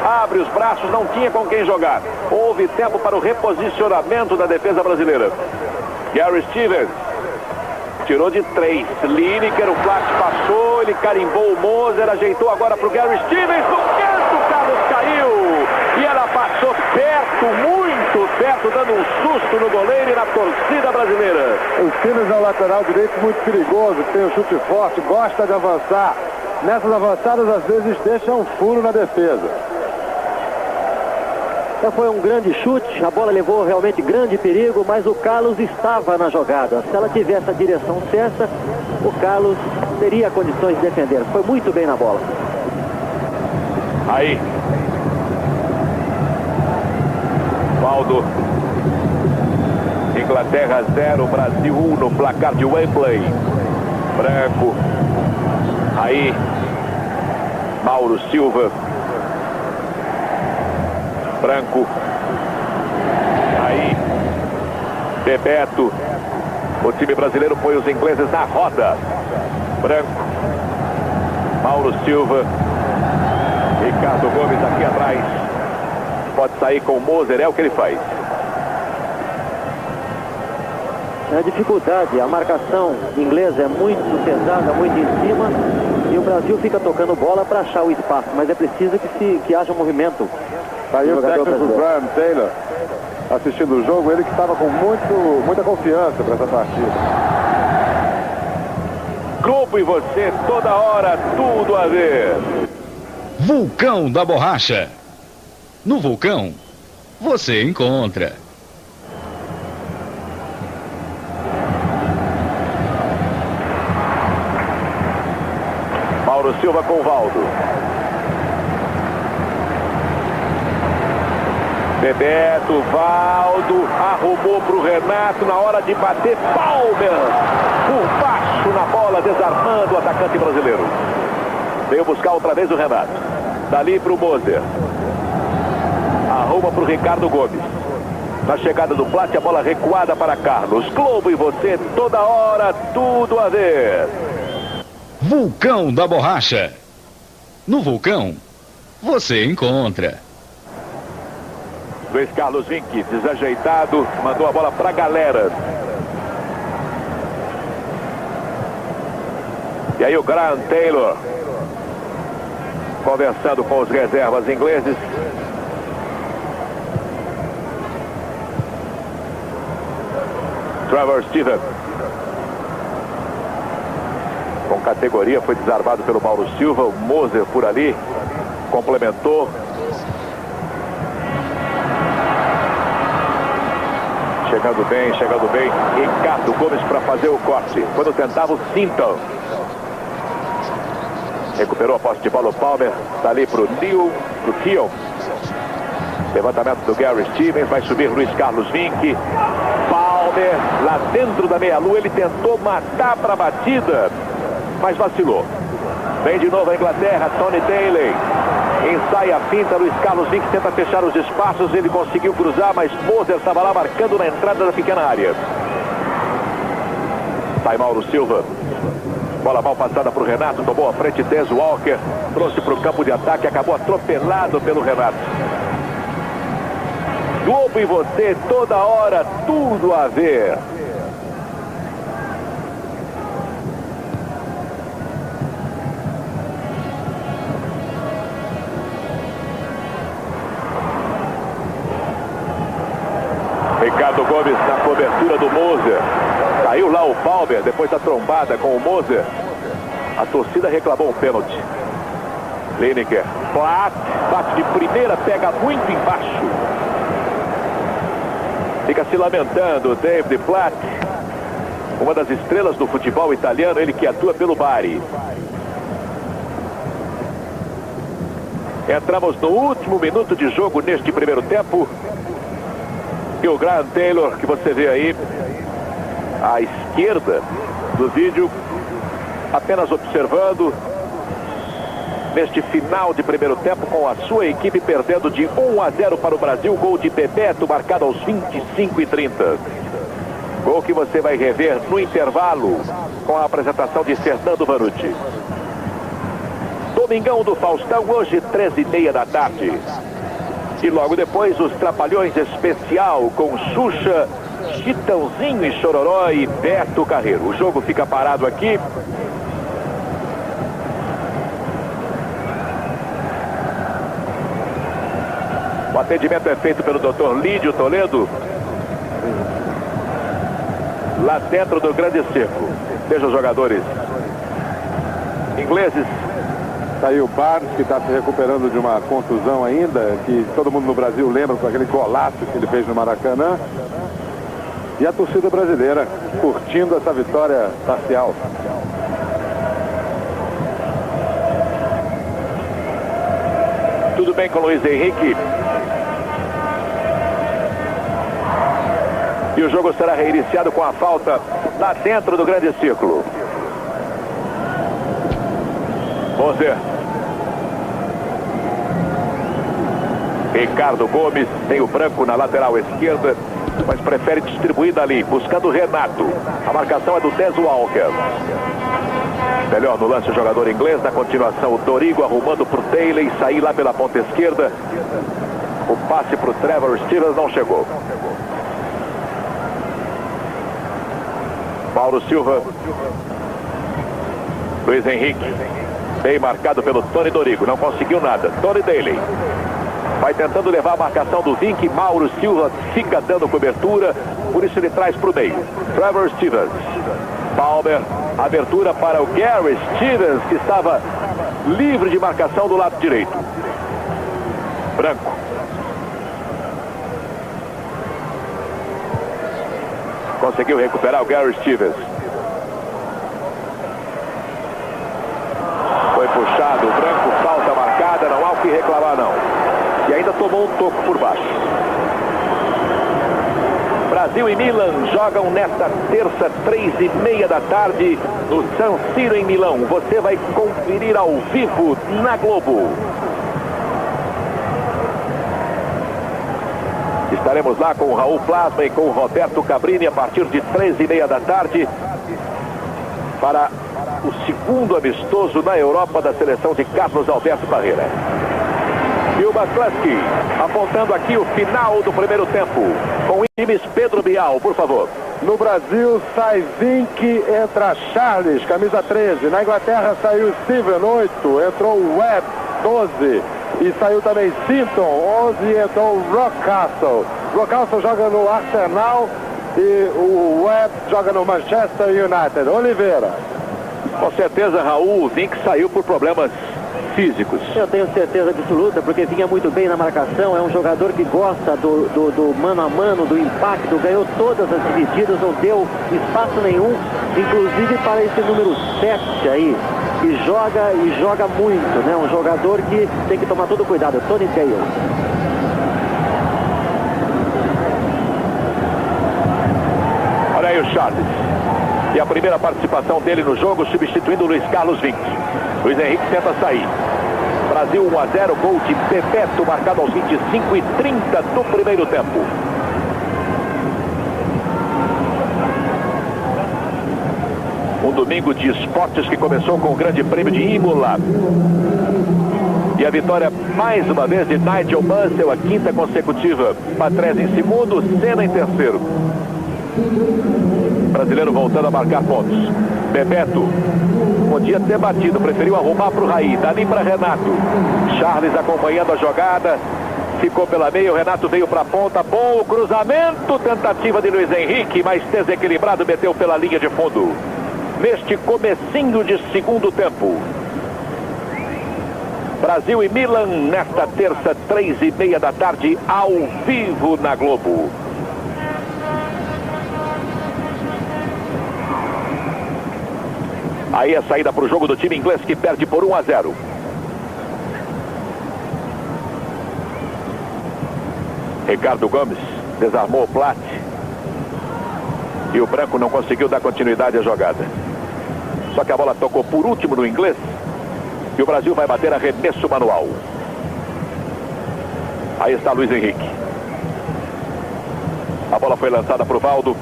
A: abre os braços, não tinha com quem jogar. Houve tempo para o reposicionamento da defesa brasileira. Gary Stevens. Tirou de 3. Lineker, o Platt passou, ele carimbou o Moser, ajeitou agora para o Gary Stevens. No canto, o Carlos caiu. E ela passou perto, muito perto, dando um susto no goleiro e na torcida brasileira.
B: O Stevens é um lateral direito muito perigoso, tem um chute forte, gosta de avançar. Nessas avançadas, às vezes, deixa um furo na defesa.
D: Foi um grande chute, a bola levou realmente grande perigo, mas o Carlos estava na jogada. Se ela tivesse a direção certa, o Carlos teria condições de defender. Foi muito bem na bola.
A: Aí. Valdo. Inglaterra 0, Brasil 1 no placar de Wembley. Branco. Aí. Mauro Silva. Branco. Aí. Bebeto. O time brasileiro põe os ingleses na roda. Branco. Mauro Silva. Ricardo Gomes aqui atrás. Pode sair com o Moser, é o que ele faz.
D: A dificuldade, a marcação inglesa é muito pesada, muito em cima. E o Brasil fica tocando bola para achar o espaço. Mas é preciso que haja um movimento.
B: Aí o técnico Graham Taylor assistindo o jogo, ele que estava com muita confiança para essa partida.
A: Globo e você, toda hora, tudo a ver.
F: Vulcão da Borracha. No Vulcão, você encontra.
A: Mauro Silva com o Valdo. Bebeto, Valdo, arrumou para o Renato na hora de bater. Palmer, por baixo na bola, desarmando o atacante brasileiro. Veio buscar outra vez o Renato. Dali para o Moser. Arruma para o Ricardo Gomes. Na chegada do Platt, a bola recuada para Carlos. Globo e você, toda hora, tudo a ver.
F: Vulcão da Borracha. No Vulcão, você encontra.
A: Luiz Carlos Vinck, desajeitado, mandou a bola para a galera. E aí o Graham Taylor, conversando com os reservas ingleses. Trevor Steven, com categoria, foi desarmado pelo Mauro Silva. O Moser por ali, complementou. Chegando bem. Ricardo Gomes para fazer o corte. Quando tentava o Sinton. Recuperou a posse de bola o Palmer. Está ali para o Keon. Levantamento do Gary Stevens. Vai subir Luiz Carlos Vinck. Palmer lá dentro da meia-lua. Ele tentou matar para a batida, mas vacilou. Vem de novo a Inglaterra. Tony Daley. Ensaia a finta, Luiz Carlos Vinck tenta fechar os espaços, ele conseguiu cruzar, mas Moser estava lá marcando na entrada da pequena área. Sai Mauro Silva. Bola mal passada para o Renato, tomou a frente Des Walker, trouxe para o campo de ataque, acabou atropelado pelo Renato. Globo e você, toda hora, tudo a ver. Ricardo Gomes na cobertura do Moser. Caiu lá o Palmer, depois da trombada com o Moser. A torcida reclamou um pênalti. Lineker, Platt, bate de primeira, pega muito embaixo. Fica se lamentando David Platt, uma das estrelas do futebol italiano, ele que atua pelo Bari. Entramos no último minuto de jogo neste primeiro tempo. E o Graham Taylor, que você vê aí à esquerda do vídeo, apenas observando neste final de primeiro tempo, com a sua equipe perdendo de 1-0 para o Brasil. Gol de Bebeto, marcado aos 25:30. Gol que você vai rever no intervalo com a apresentação de Fernando Vanucci. Domingão do Faustão, hoje 13h30 da tarde. E logo depois, os Trapalhões Especial com Xuxa, Chitãozinho e Chororó e Beto Carreiro. O jogo fica parado aqui. O atendimento é feito pelo Dr. Lídio Toledo, lá dentro do grande circo. Veja os jogadores ingleses.
B: Tá aí o Barnes, que está se recuperando de uma contusão ainda, que todo mundo no Brasil lembra com aquele golaço que ele fez no Maracanã. E a torcida brasileira curtindo essa vitória parcial.
A: Tudo bem com o Luiz Henrique. E o jogo será reiniciado com a falta lá dentro do grande círculo. Vamos ver. Ricardo Gomes tem o Branco na lateral esquerda, mas prefere distribuir dali, buscando o Renato. A marcação é do Des Walker. Melhor no lance o jogador inglês. Na continuação o Dorigo arrumando para o Daley sair lá pela ponta esquerda. O passe para o Trevor Stevens não chegou. Mauro Silva. Luiz Henrique. Bem marcado pelo Tony Dorigo. Não conseguiu nada. Tony Daley. Vai tentando levar a marcação do Vink. Mauro Silva fica dando cobertura. Por isso ele traz para o meio. Trevor Stevens. Palmer. Abertura para o Gary Stevens, que estava livre de marcação do lado direito. Branco. Conseguiu recuperar o Gary Stevens. Foi puxado o Branco, falta marcada, não há o que reclamar não. E ainda tomou um toco por baixo. Brasil e Milan jogam nesta terça, 3h30 da tarde, no San Siro em Milão. Você vai conferir ao vivo na Globo. Estaremos lá com o Raul Plasma e com o Roberto Cabrini a partir de 3h30 da tarde para o segundo amistoso na Europa da seleção de Carlos Alberto Parreira. E o McCluskey apontando aqui o final do primeiro tempo com o times. Pedro Bial, por favor.
B: No Brasil sai Vink, entra Charles, camisa 13. Na Inglaterra saiu Steven, 8. Entrou Webb, 12. E saiu também Sinton, 11. E entrou Rockcastle. Rockcastle joga no Arsenal e o Webb joga no Manchester United. Oliveira.
A: Com certeza, Raul, o Vink saiu por problemas físicos.
D: Eu tenho certeza absoluta, porque vinha muito bem na marcação. É um jogador que gosta do mano a mano, do impacto. Ganhou todas as divididas, não deu espaço nenhum, inclusive para esse número 7 aí, que joga muito, né? Um jogador que tem que tomar todo cuidado. Tony Daley.
A: Olha aí o Charles. E a primeira participação dele no jogo, substituindo o Luiz Carlos Vink. Luiz Henrique tenta sair. Brasil 1-0, gol de Bebeto, marcado aos 25h30 do primeiro tempo. Um domingo de esportes que começou com o Grande Prêmio de Imola. E a vitória, mais uma vez, de Nigel Mansell, a quinta consecutiva. Patrese em segundo, Senna em terceiro. Brasileiro voltando a marcar pontos. Bebeto podia ter batido, preferiu arrumar para o Raí. Dali para Renato. Charles acompanhando a jogada. Ficou pela meia, o Renato veio para a ponta. Bom o cruzamento, tentativa de Luiz Henrique, mas desequilibrado, meteu pela linha de fundo. Neste comecinho de segundo tempo. Brasil e Milan, nesta terça, 3h30 da tarde, ao vivo na Globo. Aí a saída para o jogo do time inglês, que perde por 1-0. Ricardo Gomes desarmou o Plat. E o Branco não conseguiu dar continuidade à jogada. Só que a bola tocou por último no inglês. E o Brasil vai bater arremesso manual. Aí está Luiz Henrique. A bola foi lançada para o Valdo.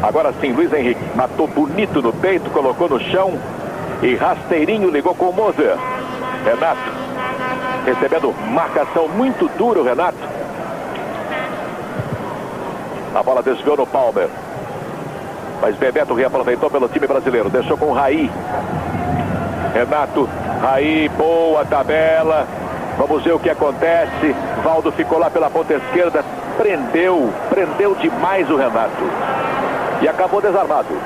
A: Agora sim, Luiz Henrique matou bonito no peito, colocou no chão e rasteirinho ligou com o Moser. Renato recebendo marcação muito dura, o Renato. A bola desviou no Palmer. Mas Bebeto reaproveitou pelo time brasileiro. Deixou com o Raí. Renato, Raí, boa tabela. Vamos ver o que acontece. Valdo ficou lá pela ponta esquerda. Prendeu demais o Renato. E acabou desarmado.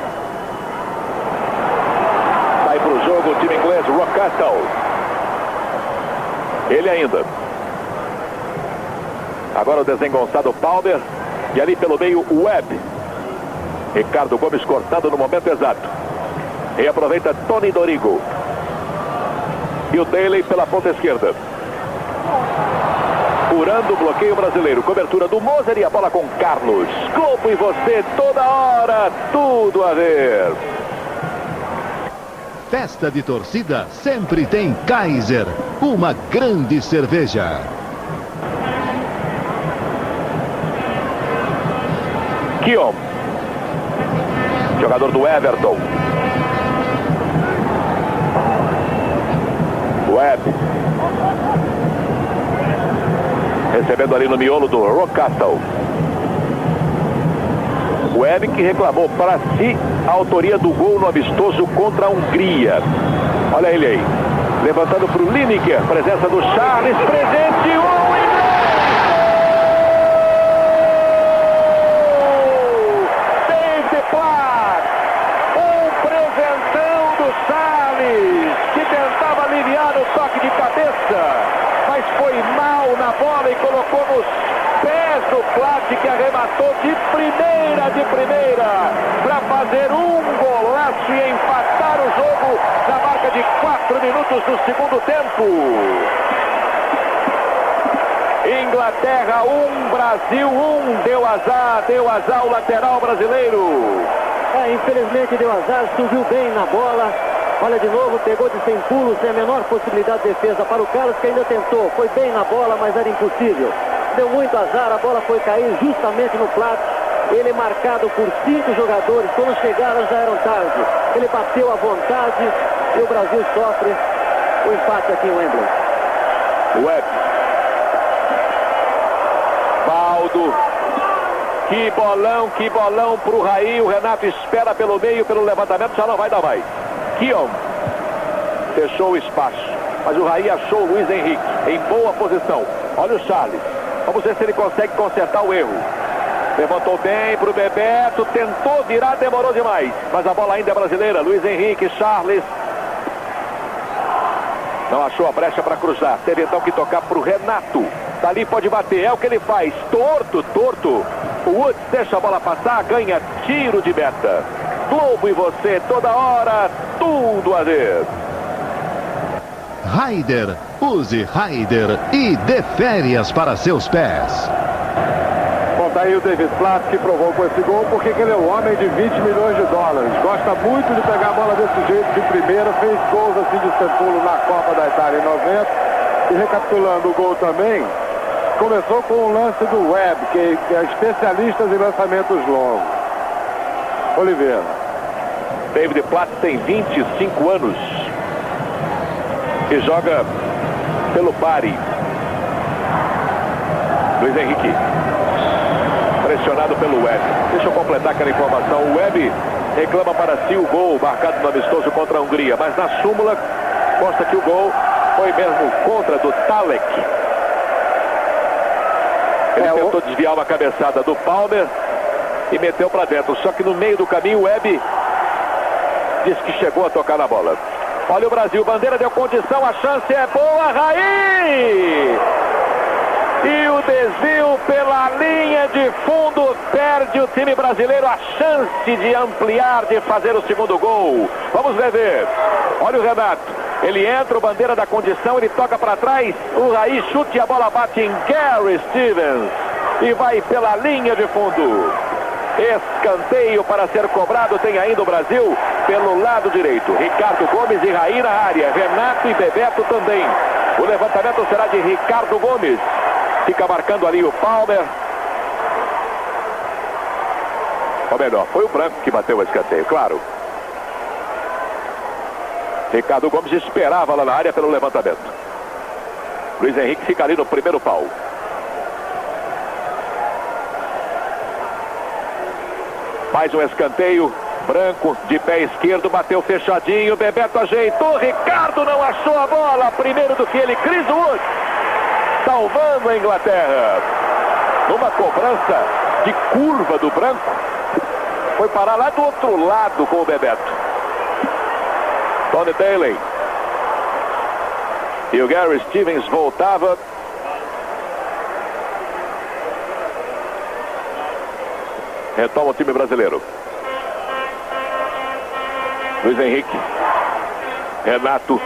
A: Sai para o jogo o time inglês, Rocastle. Ele ainda. Agora o desengonçado Palmer. E ali pelo meio o Webb. Ricardo Gomes cortando no momento exato. E aproveita Tony Dorigo. E o Daly pela ponta esquerda. Furando o bloqueio brasileiro. Cobertura do Moser e a bola com Carlos. Globo e você toda hora. Tudo a ver.
C: Festa de torcida sempre tem Kaiser. Uma grande cerveja.
A: Keown. Jogador do Everton. Webb. Recebendo ali no miolo do Rocastle. Webb que reclamou para si a autoria do gol no amistoso contra a Hungria. Olha ele aí. Levantando para o Lineker. Presença do Charles. Presente. David Platt. Presentão do Charles. Que tentava aliviar o toque de cabeça. Mas foi mal na bola e colocou nos pés do Platt, que arrematou de primeira para fazer um golaço e empatar o jogo na marca de 4 minutos do segundo tempo. Inglaterra 1, Brasil 1, deu azar o lateral brasileiro.
D: Infelizmente deu azar, subiu bem na bola. Olha de novo, pegou de sem pulo, sem a menor possibilidade de defesa para o Carlos, que ainda tentou. Foi bem na bola, mas era impossível. Deu muito azar, a bola foi cair justamente no Platt. Ele marcado por 5 jogadores, quando chegaram já eram tarde. Ele bateu à vontade e o Brasil sofre o empate aqui em Wembley.
A: Webb. Valdo. Que bolão pro Raí. O Renato espera pelo meio, pelo levantamento, já não vai dar mais. Keown fechou o espaço, mas o Raí achou o Luiz Henrique em boa posição. Olha o Charles, vamos ver se ele consegue consertar o erro. Levantou bem pro Bebeto, tentou virar, demorou demais, mas a bola ainda é brasileira. Luiz Henrique, Charles não achou a brecha para cruzar, teve então que tocar pro Renato. Dali pode bater, é o que ele faz, torto. O Woods deixa a bola passar, ganha tiro de meta. Globo e você toda hora, tudo a ver.
C: Raider, use Raider e dê férias para seus pés.
B: Bom, tá aí o David Platt, que provocou esse gol porque ele é um homem de 20 milhões de dólares. Gosta muito de pegar a bola desse jeito de primeira, fez gols assim de sem pulo na Copa da Itália em 90. E recapitulando o gol também, começou com o lance do Webb, que é especialista em lançamentos longos. Oliveira.
A: David Platt tem 25 anos e joga pelo Bari. Luiz Henrique pressionado pelo Webb. Deixa eu completar aquela informação. O Webb reclama para si o gol marcado no amistoso contra a Hungria, mas na súmula consta que o gol foi mesmo contra do Talek. Ele tentou desviar uma cabeçada do Palmer e meteu para dentro, só que no meio do caminho o Webb disse que chegou a tocar na bola. Olha o Brasil, bandeira deu condição, a chance é boa, Raí! E o desvio pela linha de fundo, perde o time brasileiro a chance de ampliar, de fazer o segundo gol. Vamos ver. Olha o Renato, ele entra, o bandeira da condição, ele toca para trás, o Raí chute e a bola bate em Gary Stevens e vai pela linha de fundo. Escanteio para ser cobrado, tem ainda o Brasil pelo lado direito. Ricardo Gomes e Raí na área, Renato e Bebeto também. O levantamento será de Ricardo Gomes. Fica marcando ali o Palmer. Ou melhor, foi o Branco que bateu o escanteio, claro. Ricardo Gomes esperava lá na área pelo levantamento. Luiz Henrique fica ali no primeiro pau. Mais um escanteio. Branco de pé esquerdo, bateu fechadinho. Bebeto ajeitou. Ricardo não achou a bola. Primeiro do que ele, Chris Wood, salvando a Inglaterra. Numa cobrança de curva do Branco, foi parar lá do outro lado com o Bebeto. Tony Daley. E o Gary Stevens voltava. Retoma o time brasileiro. Luiz Henrique. Renato.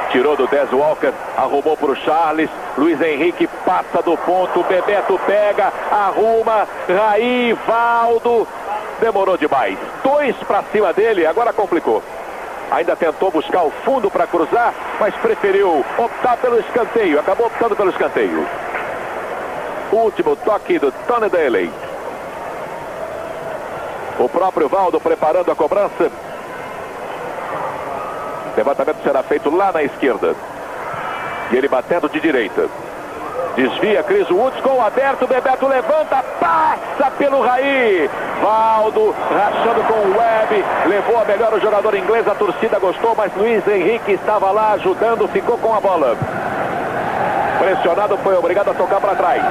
A: Tirou do Des Walker. Arrumou para o Charles. Luiz Henrique passa do ponto. Bebeto pega. Arruma. Raí. Valdo. Demorou demais. 2 para cima dele. Agora complicou. Ainda tentou buscar o fundo para cruzar, mas preferiu optar pelo escanteio. Acabou optando pelo escanteio. Último toque do Tony Daley. O próprio Valdo preparando a cobrança. Levantamento será feito lá na esquerda. E ele batendo de direita. Desvia Chris Woods, gol aberto. Bebeto levanta, passa pelo Raí. Valdo rachando com o Webb. Levou a melhor o jogador inglês. A torcida gostou, mas Luiz Henrique estava lá ajudando. Ficou com a bola. Pressionado, foi obrigado a tocar para trás.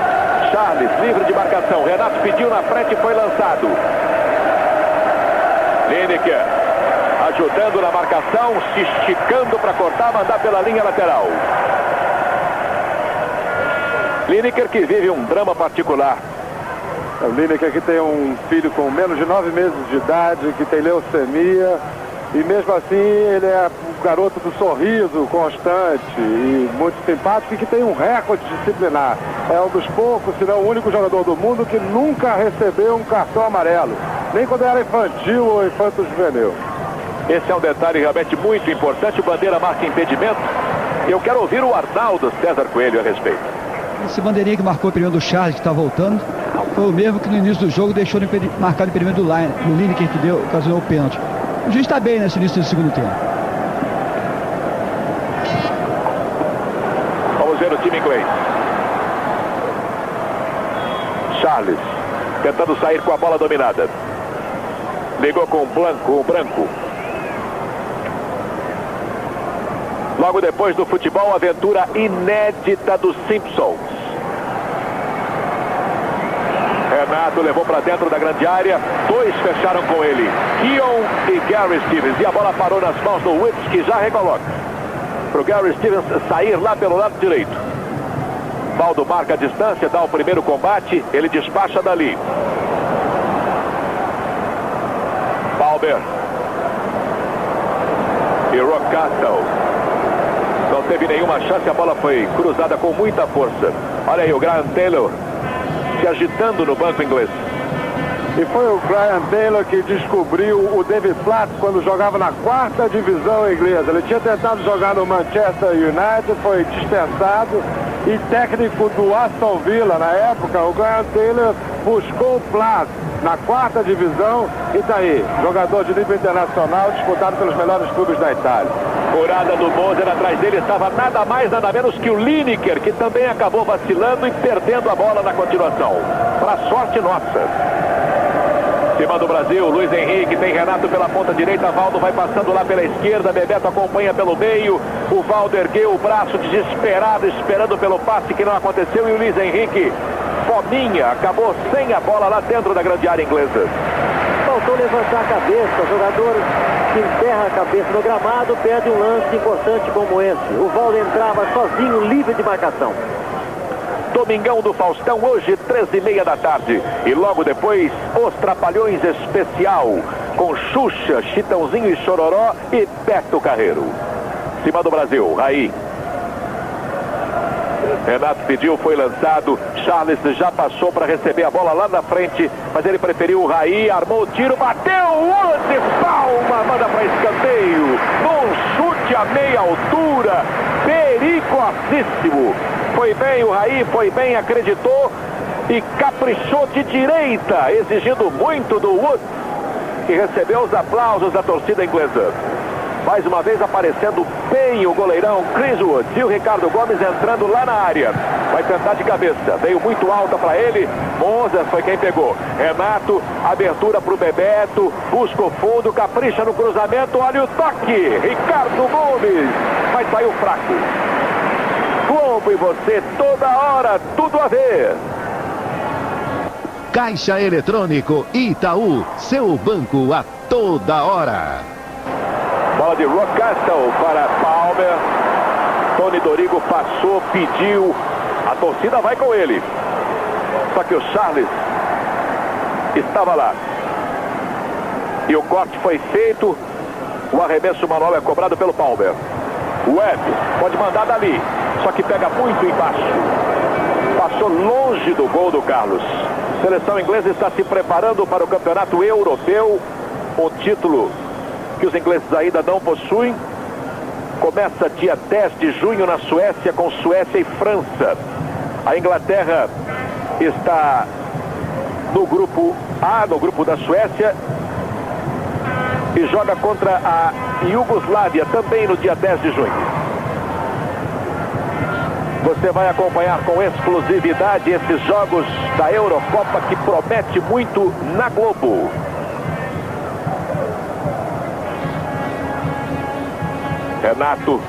A: Charles, livre de marcação. Renato pediu na frente e foi lançado. Lineker ajudando na marcação, se esticando para cortar, mandar pela linha lateral. Lineker que vive um drama particular.
B: O Lineker que tem um filho com menos de 9 meses de idade, que tem leucemia, e mesmo assim ele é o garoto do sorriso constante e muito simpático, e que tem um recorde disciplinar. É um dos poucos, se não o único jogador do mundo que nunca recebeu um cartão amarelo, nem quando era infantil ou infanto-juvenil.
A: Esse é um detalhe realmente muito importante. O Bandeira marca impedimento. Eu quero ouvir o Arnaldo César Coelho a respeito.
E: Esse bandeirinha que marcou o impedimento do Charles, que está voltando, foi o mesmo que no início do jogo deixou marcar o impedimento do Lineker, que ocasionou o pênalti. O juiz está bem nesse início do segundo tempo.
A: Vamos ver o time inglês. Charles tentando sair com a bola dominada. Ligou com o Branco. Logo depois do futebol, aventura inédita dos Simpsons. Renato levou para dentro da grande área. 2 fecharam com ele, Keown e Gary Stevens. E a bola parou nas mãos do Woods, que já recoloca para o Gary Stevens sair lá pelo lado direito. Valdo marca a distância, dá o primeiro combate. Ele despacha dali. Balber e Rockcastle. Não teve nenhuma chance, a bola foi cruzada com muita força. Olha aí o Graham Taylor se agitando no banco inglês.
B: E foi o Graham Taylor que descobriu o David Platt quando jogava na 4ª divisão inglesa. Ele tinha tentado jogar no Manchester United, foi dispensado, e técnico do Aston Villa na época, o Graham Taylor buscou o Platt na 4ª divisão e tá aí, jogador de nível internacional, disputado pelos melhores clubes da Itália.
A: Furada do Moser, atrás dele estava nada mais, nada menos que o Lineker, que também acabou vacilando e perdendo a bola na continuação. Para sorte nossa. Cima do Brasil, Luiz Henrique, tem Renato pela ponta direita, Valdo vai passando lá pela esquerda, Bebeto acompanha pelo meio, o Valdo ergueu o braço desesperado, esperando pelo passe que não aconteceu, e o Luiz Henrique, fominha, acabou sem a bola lá dentro da grande área inglesa.
D: Faltou levantar a cabeça, o jogador que enterra a cabeça no gramado perde um lance importante como esse. O Valdo entrava sozinho, livre de marcação.
A: Domingão do Faustão, hoje 13h30 da tarde. E logo depois, Os Trapalhões Especial, com Xuxa, Chitãozinho e Chororó e Beto Carreiro. Cima do Brasil, Raí. Renato pediu, foi lançado. Charles já passou para receber a bola lá na frente, mas ele preferiu o Raí, armou o tiro, bateu, Woods, palma, manda para escanteio. Num chute a meia altura, perigosíssimo. Foi bem o Raí, foi bem, acreditou e caprichou de direita, exigindo muito do Woods, que recebeu os aplausos da torcida inglesa. Mais uma vez aparecendo bem o goleirão Chris Wood. E o Ricardo Gomes entrando lá na área. Vai tentar de cabeça. Veio muito alta para ele. Moser foi quem pegou. Renato, abertura para o Bebeto. Busca o fundo, capricha no cruzamento. Olha o toque. Ricardo Gomes. Mas saiu fraco. Globo e você, toda hora, tudo a ver.
C: Caixa Eletrônico Itaú, seu banco a toda hora.
A: Bola de Rockcastle para Palmer. Tony Dorigo passou, pediu. A torcida vai com ele. Só que o Charles estava lá. E o corte foi feito. O arremesso manual é cobrado pelo Palmer. Webb pode mandar dali. Só que pega muito embaixo. Passou longe do gol do Carlos. A seleção inglesa está se preparando para o campeonato europeu. Um título que os ingleses ainda não possuem. Começa dia 10 de junho na Suécia, com Suécia e França. A Inglaterra está no grupo A, no grupo da Suécia. E joga contra a Iugoslávia também no dia 10 de junho. Você vai acompanhar com exclusividade esses jogos da Eurocopa que promete muito na Globo. Renato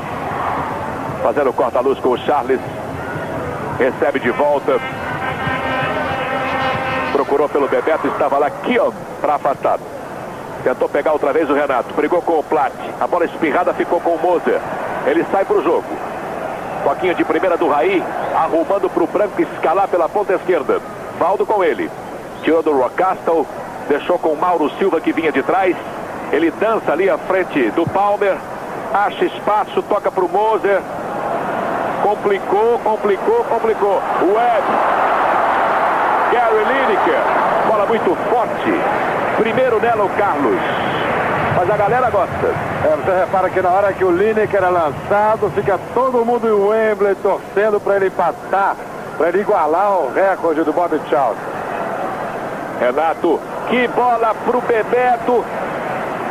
A: fazendo corta-luz com o Charles. Recebe de volta. Procurou pelo Bebeto, estava lá Kion para afastar. Tentou pegar outra vez o Renato. Brigou com o Platt. A bola espirrada ficou com o Moser. Ele sai para o jogo. Toquinho de primeira do Raí, arrumando para o Branco escalar pela ponta esquerda. Valdo com ele. Tirou do Rockcastle, deixou com o Mauro Silva que vinha de trás. Ele dança ali à frente do Palmer. Acha espaço, toca para o Moser. Complicou. Webb. Gary Lineker. Bola muito forte. Primeiro nela o Carlos. Mas a galera gosta.
B: Você repara que na hora que o Lineker é lançado, fica todo mundo em Wembley torcendo para ele empatar, para ele igualar o recorde do Bobby Charlton.
A: Renato, que bola pro Bebeto.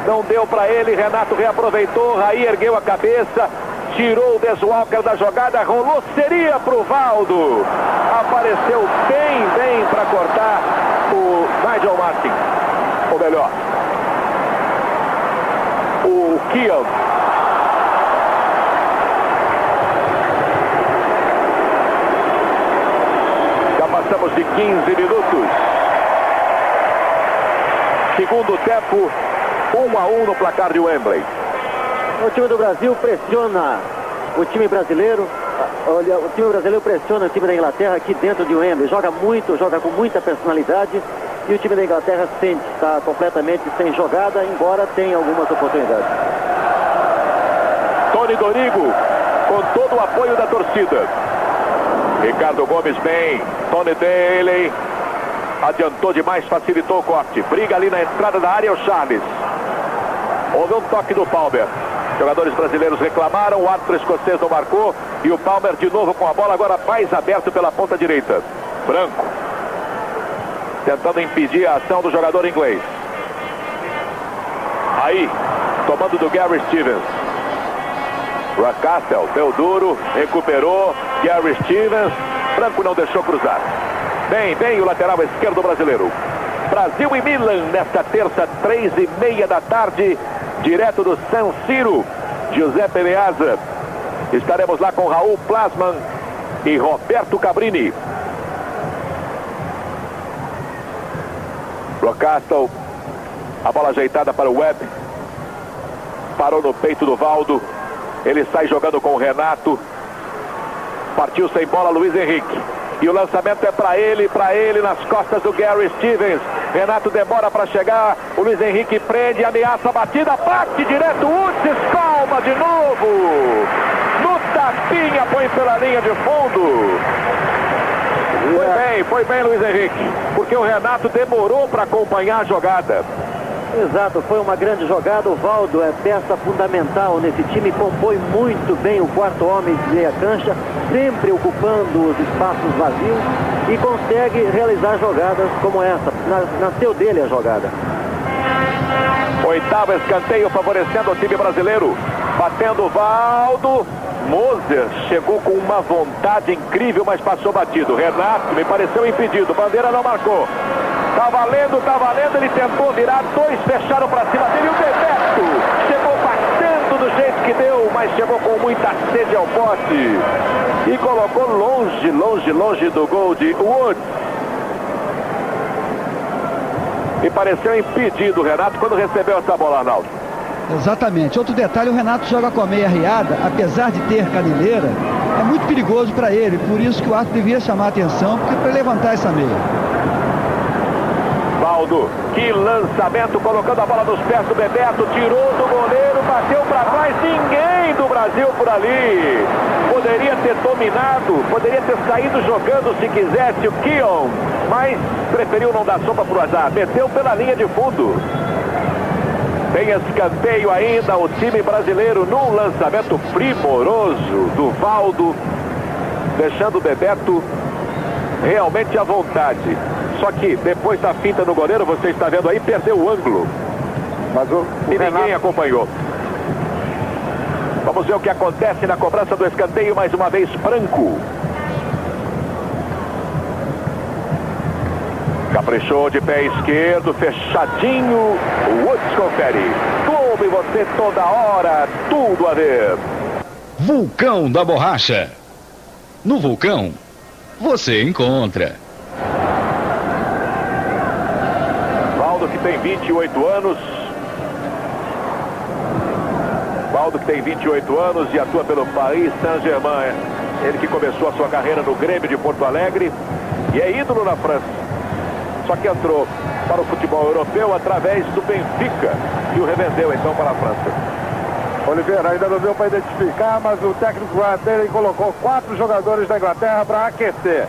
A: Não deu para ele, Renato reaproveitou, Raí ergueu a cabeça, tirou o Deswalker da jogada, rolou, seria pro Valdo. Apareceu bem para cortar o Nigel Martin. Ou melhor, o Kiel. Já passamos de 15 minutos. Segundo tempo, 1-1 no placar de Wembley.
D: O time do Brasil pressiona o time brasileiro. Olha, o time brasileiro pressiona o time da Inglaterra aqui dentro de Wembley. Joga muito, joga com muita personalidade. E o time da Inglaterra sente, está completamente sem jogada, embora tenha algumas oportunidades.
A: Tony Dorigo, com todo o apoio da torcida. Ricardo Gomes bem. Tony Daly adiantou demais, facilitou o corte. Briga ali na entrada da área o Charles. Houve um toque do Palmer. Jogadores brasileiros reclamaram, o árbitro escocês não marcou. E o Palmer de novo com a bola, agora mais aberto pela ponta direita. Branco. Tentando impedir a ação do jogador inglês. Aí, tomando do Gary Stevens. Rockcastle deu duro, recuperou. Gary Stevens. Branco não deixou cruzar. Bem o lateral esquerdo brasileiro. Brasil e Milan nesta terça, 3:30 da tarde. Direto do San Siro. Giuseppe Meazza. Estaremos lá com Raul Plasman e Roberto Cabrini. Rockcastle, a bola ajeitada para o Webb. Parou no peito do Valdo. Ele sai jogando com o Renato. Partiu sem bola Luiz Henrique. E o lançamento é para ele nas costas do Gary Stevens. Renato demora para chegar. O Luiz Henrique prende, ameaça a batida. Bate direto, Woods espalma de novo. No tapinha, põe pela linha de fundo. Foi bem Luiz Henrique, porque o Renato demorou para acompanhar a jogada.
D: Exato, foi uma grande jogada. O Valdo é peça fundamental nesse time, compõe muito bem o quarto homem de meia cancha, sempre ocupando os espaços vazios e consegue realizar jogadas como essa. Nasceu dele a jogada.
A: Oitavo escanteio favorecendo o time brasileiro. Batendo o Valdo. Moser chegou com uma vontade incrível, mas passou batido. Renato me pareceu impedido. Bandeira não marcou. Tá valendo, ele tentou virar. Dois fecharam para cima dele. O Bebeto chegou batendo do jeito que deu, mas chegou com muita sede ao pote. E colocou longe do gol de Wood. E pareceu impedido o Renato quando recebeu essa bola, Arnaldo.
E: Exatamente. Outro detalhe, o Renato joga com a meia riada, apesar de ter caneleira, é muito perigoso para ele, por isso que o árbitro devia chamar a atenção, porque para levantar essa meia.
A: Valdo, que lançamento, colocando a bola nos pés do Bebeto, tirou do goleiro, bateu para trás, ninguém do Brasil por ali. Poderia ter dominado, poderia ter saído jogando se quisesse o Keon, mas preferiu não dar sopa pro azar, meteu pela linha de fundo. Tem escanteio ainda o time brasileiro num lançamento primoroso do Valdo, deixando o Bebeto realmente à vontade. Só que depois da finta no goleiro, você está vendo aí, perdeu o ângulo.
B: Mas
A: e ninguém acompanhou. Vamos ver o que acontece na cobrança do escanteio, mais uma vez Franco. Caprichou de pé esquerdo, fechadinho. O Woods confere. Clube, você toda hora, tudo a ver.
F: Vulcão da Borracha. No Vulcão, você encontra.
A: Valdo, que tem 28 anos. Valdo, que tem 28 anos e atua pelo Paris Saint-Germain. Ele que começou a sua carreira no Grêmio de Porto Alegre e é ídolo na França. Só que entrou para o futebol europeu através do Benfica e o revendeu então para a França.
B: Oliveira, ainda não deu para identificar, mas o técnico dele colocou 4 jogadores da Inglaterra para aquecer.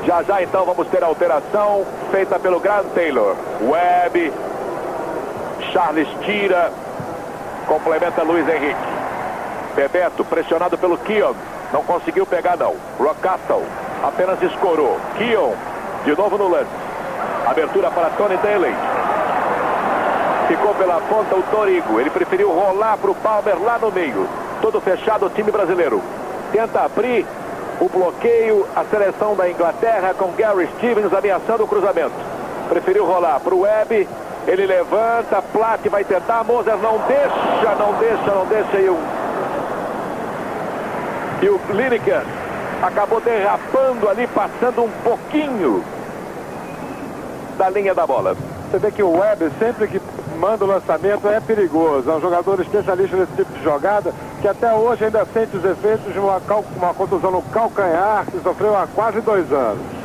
A: Já então vamos ter a alteração feita pelo Grant Taylor. Webb, Charles tira, complementa Luiz Henrique. Bebeto pressionado pelo Keon, não conseguiu pegar não. Rockcastle apenas escorou. Keon de novo no lance. Abertura para Tony Daley. Ficou pela ponta o Dorigo. Ele preferiu rolar para o Palmer lá no meio. Todo fechado o time brasileiro. Tenta abrir o bloqueio. A seleção da Inglaterra com Gary Stevens ameaçando o cruzamento. Preferiu rolar para o Webb. Ele levanta. Platt vai tentar. Moser não deixa. E o Lineker acabou derrapando ali, passando um pouquinho da linha da bola.
B: Você vê que o Webb, sempre que manda o lançamento, é perigoso. É um jogador especialista nesse tipo de jogada, que até hoje ainda sente os efeitos de uma contusão no calcanhar, que sofreu há quase 2 anos.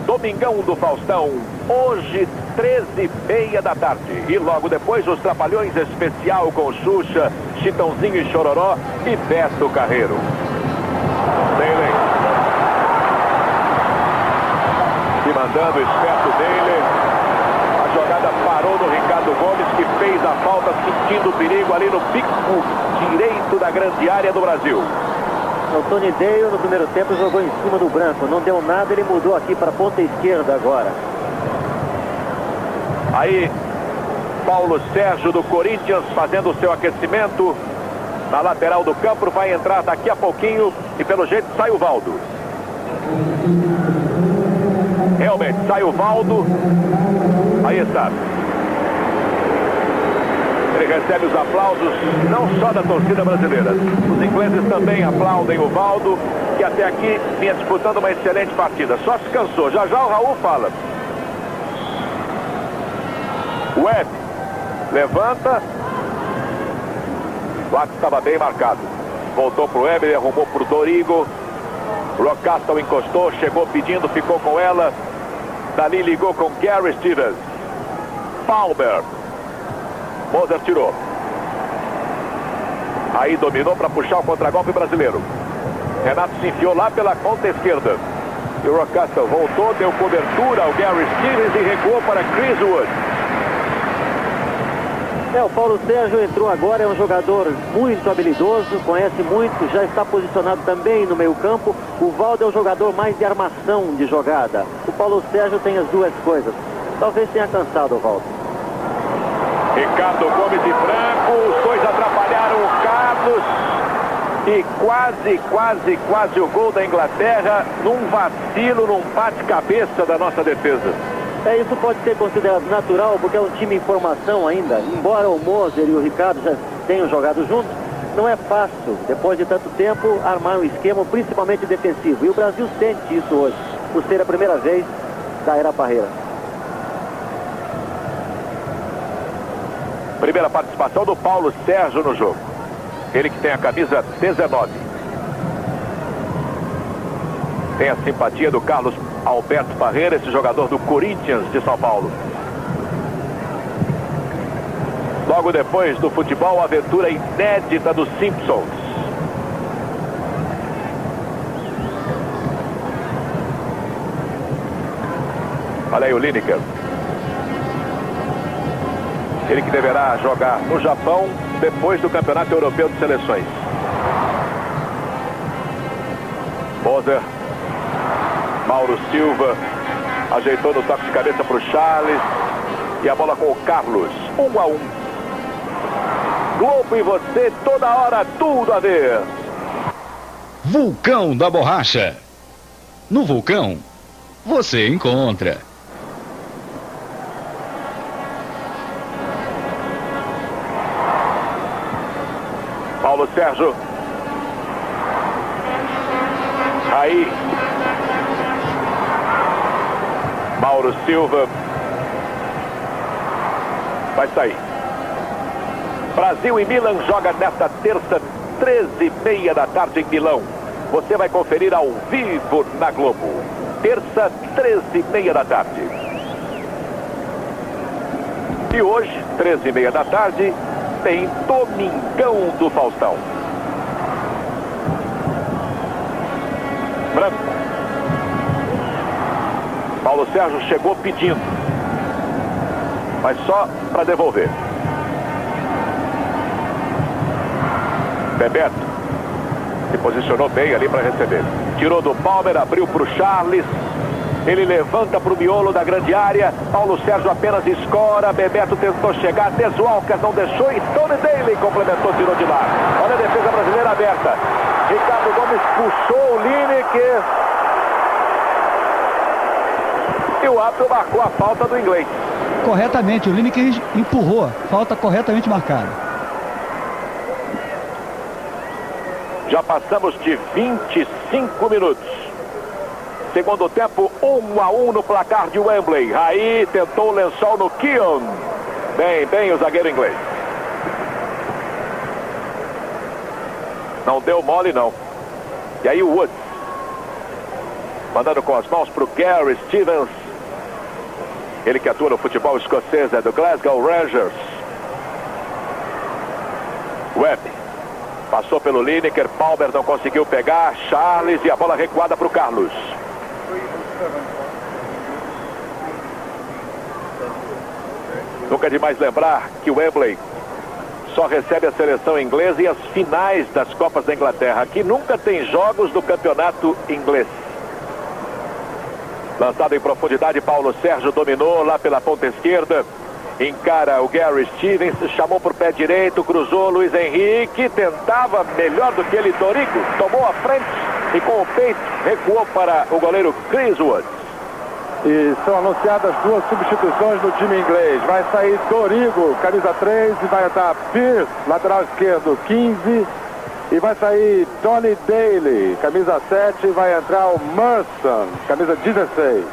A: Domingão do Faustão, hoje 13h30 da tarde. E logo depois os Trapalhões especial com Xuxa, Chitãozinho e Chororó e Beto Carreiro. Daley. E mandando o esperto dele. A jogada parou no Ricardo Gomes, que fez a falta sentindo o perigo ali no bico direito da grande área do Brasil.
D: O Tony Dale no primeiro tempo jogou em cima do branco, não deu nada, ele mudou aqui para a ponta esquerda agora.
A: Aí Paulo Sérgio do Corinthians fazendo o seu aquecimento na lateral do campo, vai entrar daqui a pouquinho e pelo jeito sai o Valdo. Realmente sai o Valdo. Aí está. Ele recebe os aplausos não só da torcida brasileira. Os ingleses também aplaudem o Valdo, que até aqui vinha disputando uma excelente partida. Só se cansou. Já o Raul fala. Webb levanta. O ato estava bem marcado. Voltou pro Webb, ele arrumou pro Dorigo. Rockcastle encostou, chegou pedindo, ficou com ela. Dali ligou com Gary Stevens. Palmer. Moser tirou. Aí dominou para puxar o contragolpe brasileiro. Renato se enfiou lá pela ponta esquerda. E o Rockcastle voltou, deu cobertura ao Gary Stevens e recuou para Chris Wood.
D: O Paulo Sérgio entrou agora, é um jogador muito habilidoso, conhece muito, já está posicionado também no meio campo. O Valdo é um jogador mais de armação de jogada. O Paulo Sérgio tem as duas coisas. Talvez tenha cansado o Walter.
A: Ricardo Gomes e Franco, os dois atrapalharam o Carlos. E quase o gol da Inglaterra num vacilo, num bate-cabeça da nossa defesa.
D: Isso pode ser considerado natural, porque é um time em formação ainda. Embora o Moser e o Ricardo já tenham jogado juntos, não é fácil, depois de tanto tempo, armar um esquema, principalmente defensivo. E o Brasil sente isso hoje, por ser a primeira vez da era Parreira.
A: Primeira participação do Paulo Sérgio no jogo. Ele que tem a camisa 19. Tem a simpatia do Carlos Alberto Parreira, esse jogador do Corinthians de São Paulo. Logo depois do futebol, a aventura inédita dos Simpsons. Olha aí o Lineker. Ele que deverá jogar no Japão depois do Campeonato Europeu de Seleções. Moser. Mauro Silva. Ajeitou no toque de cabeça para o Charles. E a bola com o Carlos. 1-1. Globo e você, toda hora, tudo a ver.
F: Vulcão da Borracha. No Vulcão, você encontra.
A: Paulo Sérgio. Aí. Mauro Silva. Vai sair. Brasil e Milan joga nesta terça, 13h30 da tarde em Milão. Você vai conferir ao vivo na Globo. Terça, 13h30 da tarde. E hoje, 13h30 da tarde, tem Domingão do Faustão. Branco. Paulo Sérgio chegou pedindo, mas só para devolver. Bebeto se posicionou bem ali para receber. Tirou do Palmer, abriu para o Charles. Ele levanta para o miolo da grande área. Paulo Sérgio apenas escora. Bebeto tentou chegar. Desualcas não deixou. E Tony Daly complementou, tirou de lá. Olha a defesa brasileira aberta. Ricardo Gomes puxou o Lineker. E o árbitro marcou a falta do inglês.
E: Corretamente, o Lineker empurrou. Falta corretamente marcada.
A: Já passamos de 25 minutos. Segundo tempo, 1-1 no placar de Wembley. Aí tentou o lençol no Keown. Bem o zagueiro inglês. Não deu mole, não. E aí o Woods. Mandando com as mãos para o Gary Stevens. Ele que atua no futebol escocês, é do Glasgow Rangers. Webb. Passou pelo Lineker, Palmer não conseguiu pegar, Charles e a bola recuada para o Carlos. Nunca é demais lembrar que o Wembley só recebe a seleção inglesa e as finais das Copas da Inglaterra. Aqui nunca tem jogos do campeonato inglês. Lançado em profundidade, Paulo Sérgio dominou lá pela ponta esquerda. Encara o Gary Stevens, chamou por pé direito, cruzou Luiz Henrique, tentava melhor do que ele, Dorigo, tomou a frente e com o peito recuou para o goleiro Chris Woods.
B: E são anunciadas duas substituições no time inglês. Vai sair Dorigo, camisa 3, e vai entrar Pierce, lateral esquerdo, 15. E vai sair Tony Daly, camisa 7, e vai entrar o Merson, camisa 16.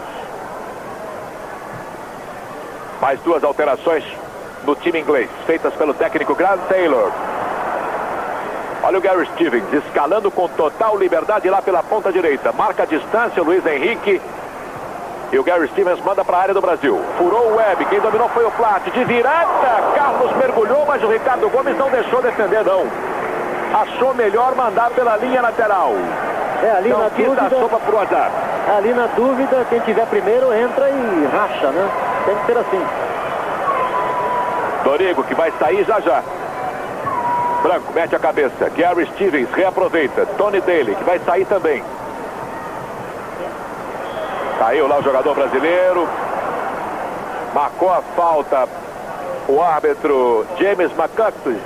A: Mais duas alterações no time inglês, feitas pelo técnico Grant Taylor. Olha o Gary Stevens escalando com total liberdade lá pela ponta direita. Marca a distância, o Luiz Henrique. E o Gary Stevens manda para a área do Brasil. Furou o Webb, quem dominou foi o Plat. De virada, Carlos mergulhou, mas o Ricardo Gomes não deixou defender, não. Achou melhor mandar pela linha lateral.
D: Ali na dúvida,
A: a sopa pro azar.
D: Ali na dúvida, quem tiver primeiro entra e racha, né? Tem que ser assim.
A: Dorigo que vai sair já. Branco mete a cabeça. Gary Stevens reaproveita. Tony Daly que vai sair também. Saiu lá o jogador brasileiro. Marcou a falta o árbitro James McCluskey.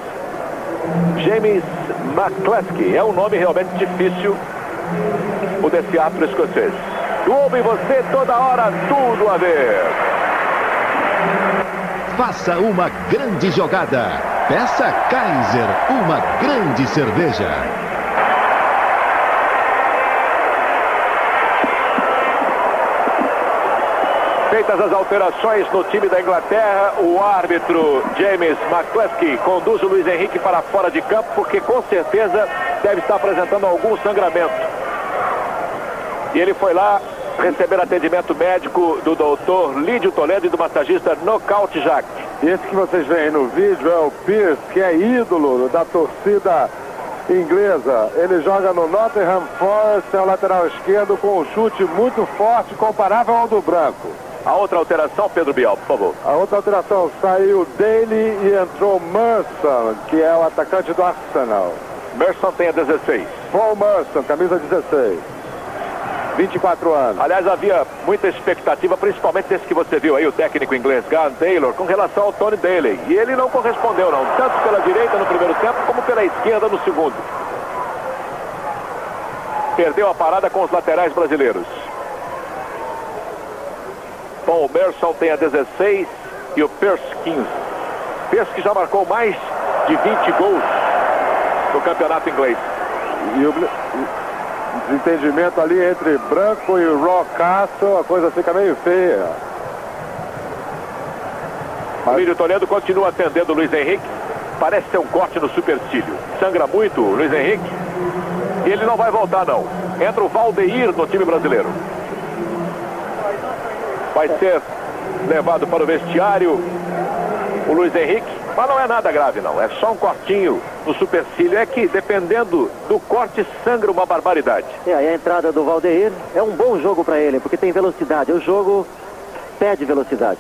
A: James McCluskey. É um nome realmente difícil, o desse árbitro escocês. Globo e você toda hora, tudo a ver.
C: Faça uma grande jogada. Peça Kaiser, uma grande cerveja.
A: Feitas as alterações no time da Inglaterra, o árbitro James McCluskey conduz o Luiz Henrique para fora de campo, porque com certeza deve estar apresentando algum sangramento. E ele foi lá receber atendimento médico do doutor Lídio Toledo e do massagista Nocaute Jack.
B: Esse que vocês veem no vídeo é o Pearce, que é ídolo da torcida inglesa. Ele joga no Nottingham Forest, é o lateral esquerdo, com um chute muito forte, comparável ao do Branco.
A: A outra alteração, Pedro Bial, por favor.
B: A outra alteração, saiu Daly e entrou Merson, que é o atacante do Arsenal.
A: Merson tem a 16.
B: Paul Merson, camisa 16. 24 anos.
A: Aliás, havia muita expectativa, principalmente desse que você viu aí, o técnico inglês Gary Taylor, com relação ao Tony Daly. E ele não correspondeu, não. Tanto pela direita no primeiro tempo, como pela esquerda no segundo. Perdeu a parada com os laterais brasileiros. Paul Merson tem a 16 e o Pearce 15. Pearce que já marcou mais de 20 gols no campeonato inglês.
B: E o desentendimento ali entre Branco e Rocastle, a coisa fica meio feia.
A: O Lídio Toledo continua atendendo o Luiz Henrique. Parece ter um corte no supercílio. Sangra muito o Luiz Henrique. E ele não vai voltar, não. Entra o Valdeir no time brasileiro. Vai ser levado para o vestiário o Luiz Henrique, mas não é nada grave, não. É só um cortinho no supercílio. É que, dependendo do corte, sangra uma barbaridade.
D: E aí a entrada do Valdeir é um bom jogo para ele, porque tem velocidade. O jogo pede velocidade.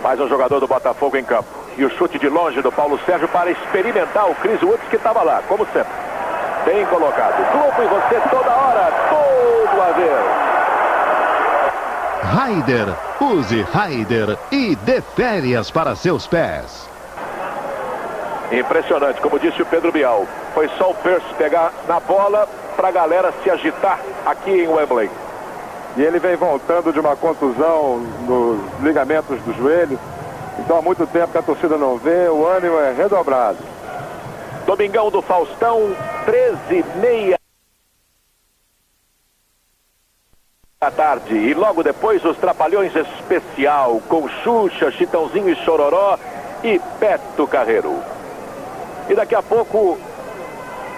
A: Mais um jogador do Botafogo em campo. E o chute de longe do Paulo Sérgio para experimentar o Chris Woods, que estava lá, como sempre. Bem colocado. Globo e você toda hora, tudo a ver.
C: Raider, use Raider e dê férias para seus pés.
A: Impressionante, como disse o Pedro Bial. Foi só o Pearce pegar na bola para a galera se agitar aqui em Wembley.
B: E ele vem voltando de uma contusão nos ligamentos do joelho. Então há muito tempo que a torcida não vê, o ânimo é redobrado.
A: Domingão do Faustão, 13h30 da tarde. E logo depois os Trapalhões Especial, com Xuxa, Chitãozinho e Chororó e Beto Carreiro. E daqui a pouco,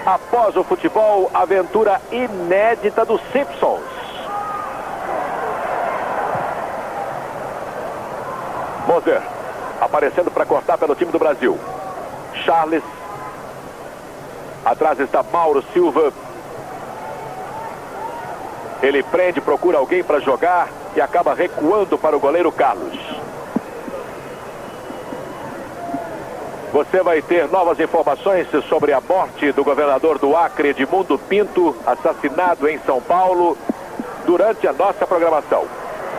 A: após o futebol, aventura inédita dos Simpsons. Moser, aparecendo para cortar pelo time do Brasil. Charles. Atrás está Mauro Silva. Ele prende, procura alguém para jogar e acaba recuando para o goleiro Carlos. Você vai ter novas informações sobre a morte do governador do Acre, Edmundo Pinto, assassinado em São Paulo, durante a nossa programação.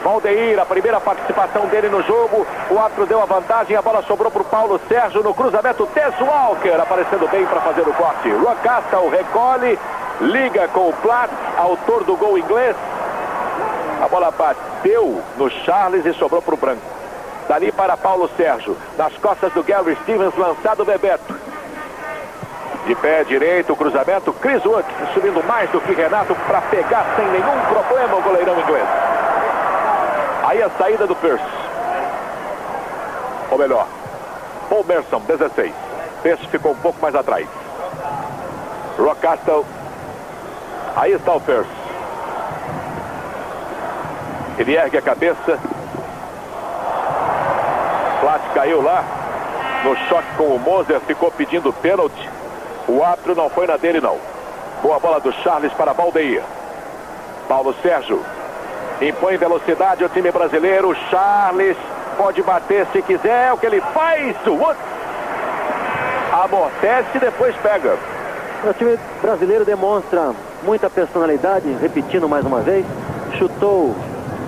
A: Valdeir, a primeira participação dele no jogo, o árbitro deu a vantagem, a bola sobrou para o Paulo Sérgio no cruzamento. Tess Walker aparecendo bem para fazer o corte. Rocastle recolhe, liga com o Platt, autor do gol inglês. A bola bateu no Charles e sobrou para o Branco. Dali para Paulo Sérgio, nas costas do Gary Stevens, lançado o Bebeto. De pé direito, o cruzamento, Chris Wood subindo mais do que Renato para pegar sem nenhum problema o goleirão inglês. Aí a saída do Pearce. Ou melhor, Paul Merson, 16. Pearce ficou um pouco mais atrás. Rocastle. Aí está o Pearce. Ele ergue a cabeça. Platt caiu lá. No choque com o Moser, ficou pedindo pênalti. O árbitro não foi na dele, não. Boa bola do Charles para Valdeir. Paulo Sérgio. Impõe velocidade ao time brasileiro. Charles pode bater se quiser. É o que ele faz. Wood amortece e depois pega.
D: O time brasileiro demonstra muita personalidade. Repetindo mais uma vez. Chutou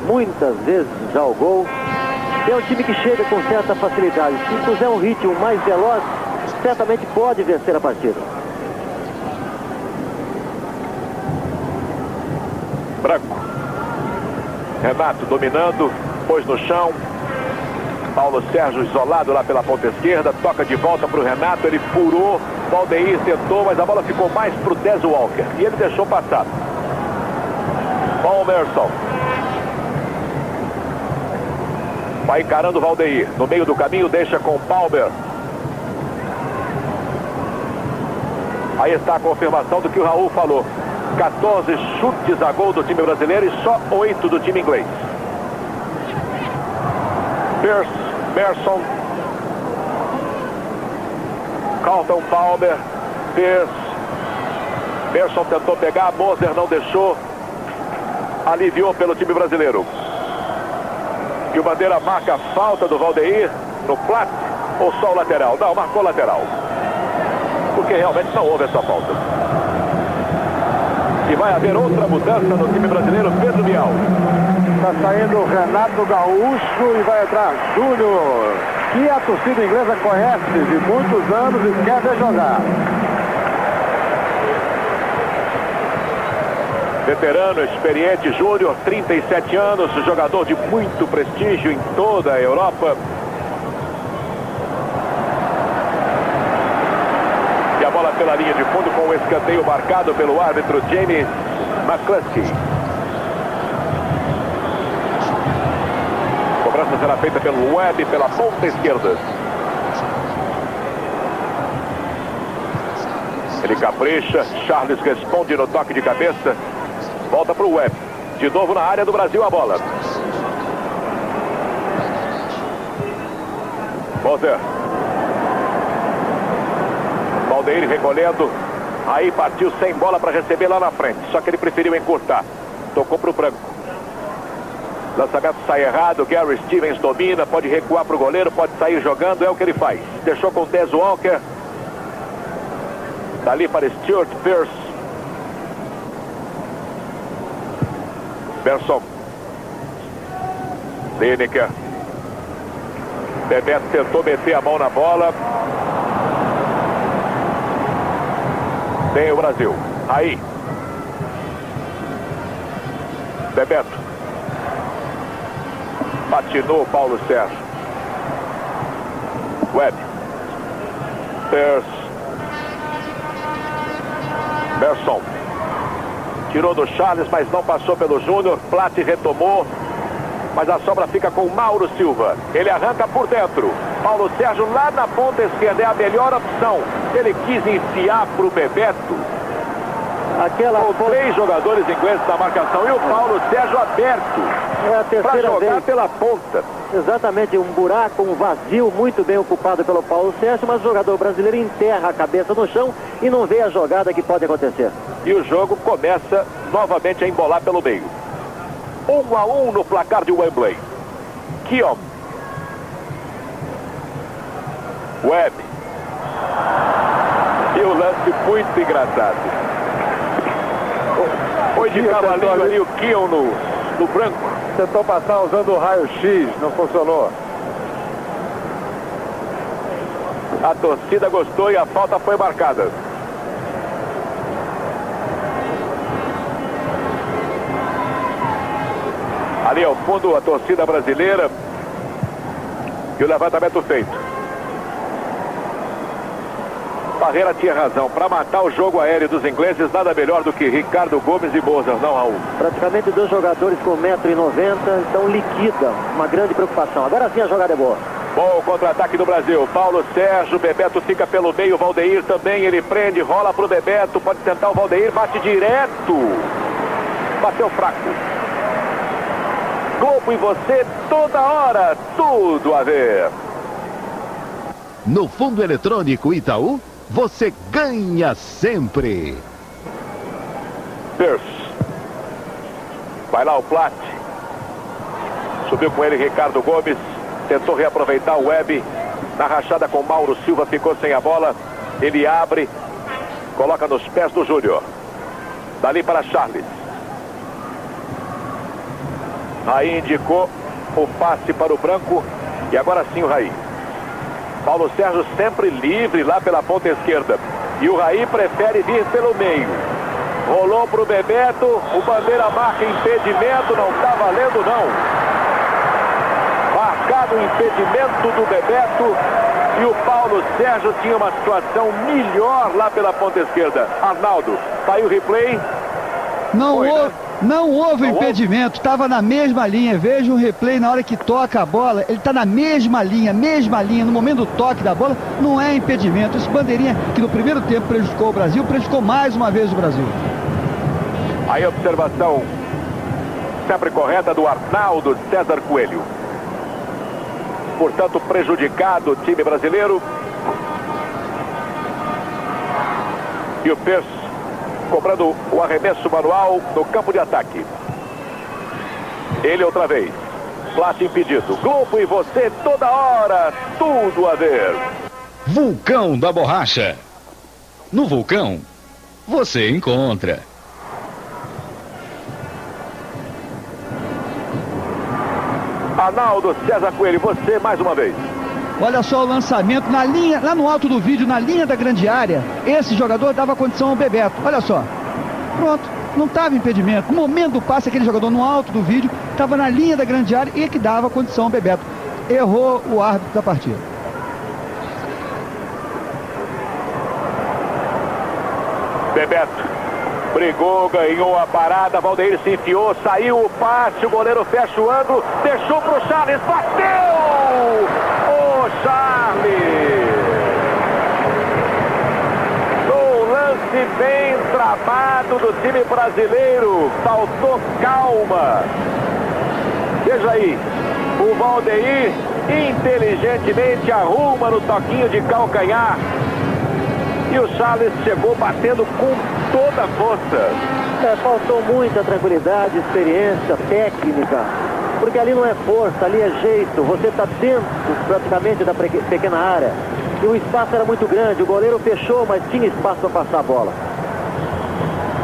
D: muitas vezes já o gol. É um time que chega com certa facilidade. Se puser um ritmo mais veloz, certamente pode vencer a partida.
A: Branco. Renato dominando, pôs no chão. Paulo Sérgio isolado lá pela ponta esquerda. Toca de volta para o Renato, ele furou. Valdeir tentou, mas a bola ficou mais para o Tez Walker. E ele deixou passar. Palmerson. Vai encarando o Valdeir. No meio do caminho deixa com o Palmer. Aí está a confirmação do que o Raul falou. 14 chutes a gol do time brasileiro e só 8 do time inglês. Pierce, Merson, Carlton Palmer, Pierce. Merson tentou pegar, Moser não deixou. Aliviou pelo time brasileiro. E o Bandeira marca a falta do Valdeir no Plat ou só o lateral? Não, marcou lateral. Porque realmente não houve essa falta. E vai haver outra mudança no time brasileiro, Pedro Bial.
B: Está saindo o Renato Gaúcho e vai entrar Júnior, que a torcida inglesa conhece de muitos anos e quer ver jogar.
A: Veterano, experiente, Júnior, 37 anos, jogador de muito prestígio em toda a Europa. E a bola pela linha de fundo com o escanteio marcado pelo árbitro Jamie McCluskey. A cobrança será feita pelo Webb pela ponta esquerda. Ele capricha, Charles responde no toque de cabeça. Volta para o Webb. De novo na área do Brasil a bola. Moser. Valdeir recolhendo. Aí partiu sem bola para receber lá na frente. Só que ele preferiu encurtar. Tocou para o Branco. Lançamento sai errado. Gary Stevens domina. Pode recuar para o goleiro. Pode sair jogando. É o que ele faz. Deixou com o Tez Walker. Dali para Stuart Pearce. Berson. Lineker. Bebeto tentou meter a mão na bola. Tem o Brasil. Aí. Bebeto. Patinou Paulo Sérgio. Webb. Pearce. Berson. Tirou do Charles, mas não passou pelo Júnior. Plat retomou. Mas a sobra fica com Mauro Silva. Ele arranca por dentro. Paulo Sérgio lá na ponta esquerda é a melhor opção. Ele quis enfiar para o Bebeto. Com 3 jogadores ingleses na marcação e o Paulo Sérgio aberto.
D: É a terceira
A: jogar
D: vez
A: pela ponta.
D: Exatamente, um buraco, um vazio muito bem ocupado pelo Paulo Sérgio, mas o jogador brasileiro enterra a cabeça no chão e não vê a jogada que pode acontecer.
A: E o jogo começa novamente a embolar pelo meio. 1-1 no placar de Wembley. Keown. Webb. E o lance muito engraçado. Foi de cavalinho ali o Keown no branco.
B: Tentou passar usando o raio-x, não funcionou.
A: A torcida gostou e a falta foi marcada. Ali ao fundo a torcida brasileira. E o levantamento feito. Barreira tinha razão. Para matar o jogo aéreo dos ingleses, nada melhor do que Ricardo Gomes e Moser, não, Raul?
D: Praticamente 2 jogadores com 1,90 m, então liquida. Uma grande preocupação. Agora sim a jogada é boa.
A: Bom, o contra-ataque do Brasil. Paulo Sérgio, Bebeto fica pelo meio, Valdeir também, ele prende, rola pro Bebeto, pode tentar o Valdeir, bate direto. Bateu fraco. Globo e você, toda hora, tudo a ver.
C: No fundo eletrônico Itaú, você ganha sempre.
A: Pearce. Vai lá o Plat. Subiu com ele Ricardo Gomes. Tentou reaproveitar o Webb. Na rachada com Mauro Silva, ficou sem a bola. Ele abre. Coloca nos pés do Júnior. Dali para Charles. Raí indicou o passe para o Branco. E agora sim o Raí. Paulo Sérgio sempre livre lá pela ponta esquerda. E o Raí prefere vir pelo meio. Rolou para o Bebeto. O bandeira marca impedimento. Não está valendo não. Marcado o impedimento do Bebeto. E o Paulo Sérgio tinha uma situação melhor lá pela ponta esquerda. Arnaldo, tá aí o replay.
E: Não houve impedimento, estava na mesma linha. Veja o replay na hora que toca a bola, ele está na mesma linha. No momento do toque da bola, não é impedimento. Esse bandeirinha que no primeiro tempo prejudicou o Brasil, prejudicou mais uma vez o Brasil.
A: Aí a observação sempre correta do Arnaldo César Coelho. Portanto, prejudicado o time brasileiro. E o Peixe cobrando o arremesso manual no campo de ataque. Ele outra vez. Plástico impedido. Globo e você toda hora. Tudo a ver.
F: Vulcão da Borracha. No Vulcão, você encontra.
A: Arnaldo César Coelho, você mais uma vez.
E: Olha só o lançamento na linha, lá no alto do vídeo, na linha da grande área. Esse jogador dava condição ao Bebeto. Olha só. Pronto, não estava impedimento. No momento do passe, aquele jogador no alto do vídeo estava na linha da grande área e que dava condição ao Bebeto. Errou o árbitro da partida.
A: Bebeto brigou, ganhou a parada, Valdeir se enfiou, saiu o passe, o goleiro fecha o ângulo, deixou pro Charles, bateu! O Charles! No lance bem travado do time brasileiro, faltou calma. Veja aí, o Valdeir inteligentemente arruma no toquinho de calcanhar. E o Charles chegou batendo com toda a força.
D: Faltou muita tranquilidade, experiência, técnica. Porque ali não é força, ali é jeito. Você está dentro praticamente da pequena área. E o espaço era muito grande. O goleiro fechou, mas tinha espaço para passar a bola.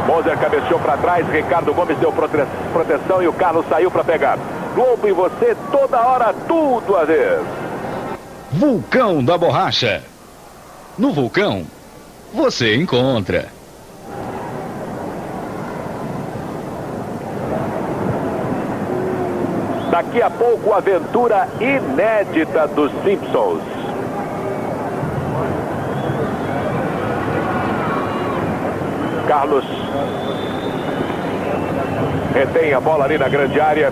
A: Moser cabeceou para trás. Ricardo Gomes deu proteção e o Carlos saiu para pegar. Globo e você toda hora, tudo a ver.
F: Vulcão da Borracha. No Vulcão, você encontra.
A: Daqui a pouco, aventura inédita dos Simpsons. Carlos retém a bola ali na grande área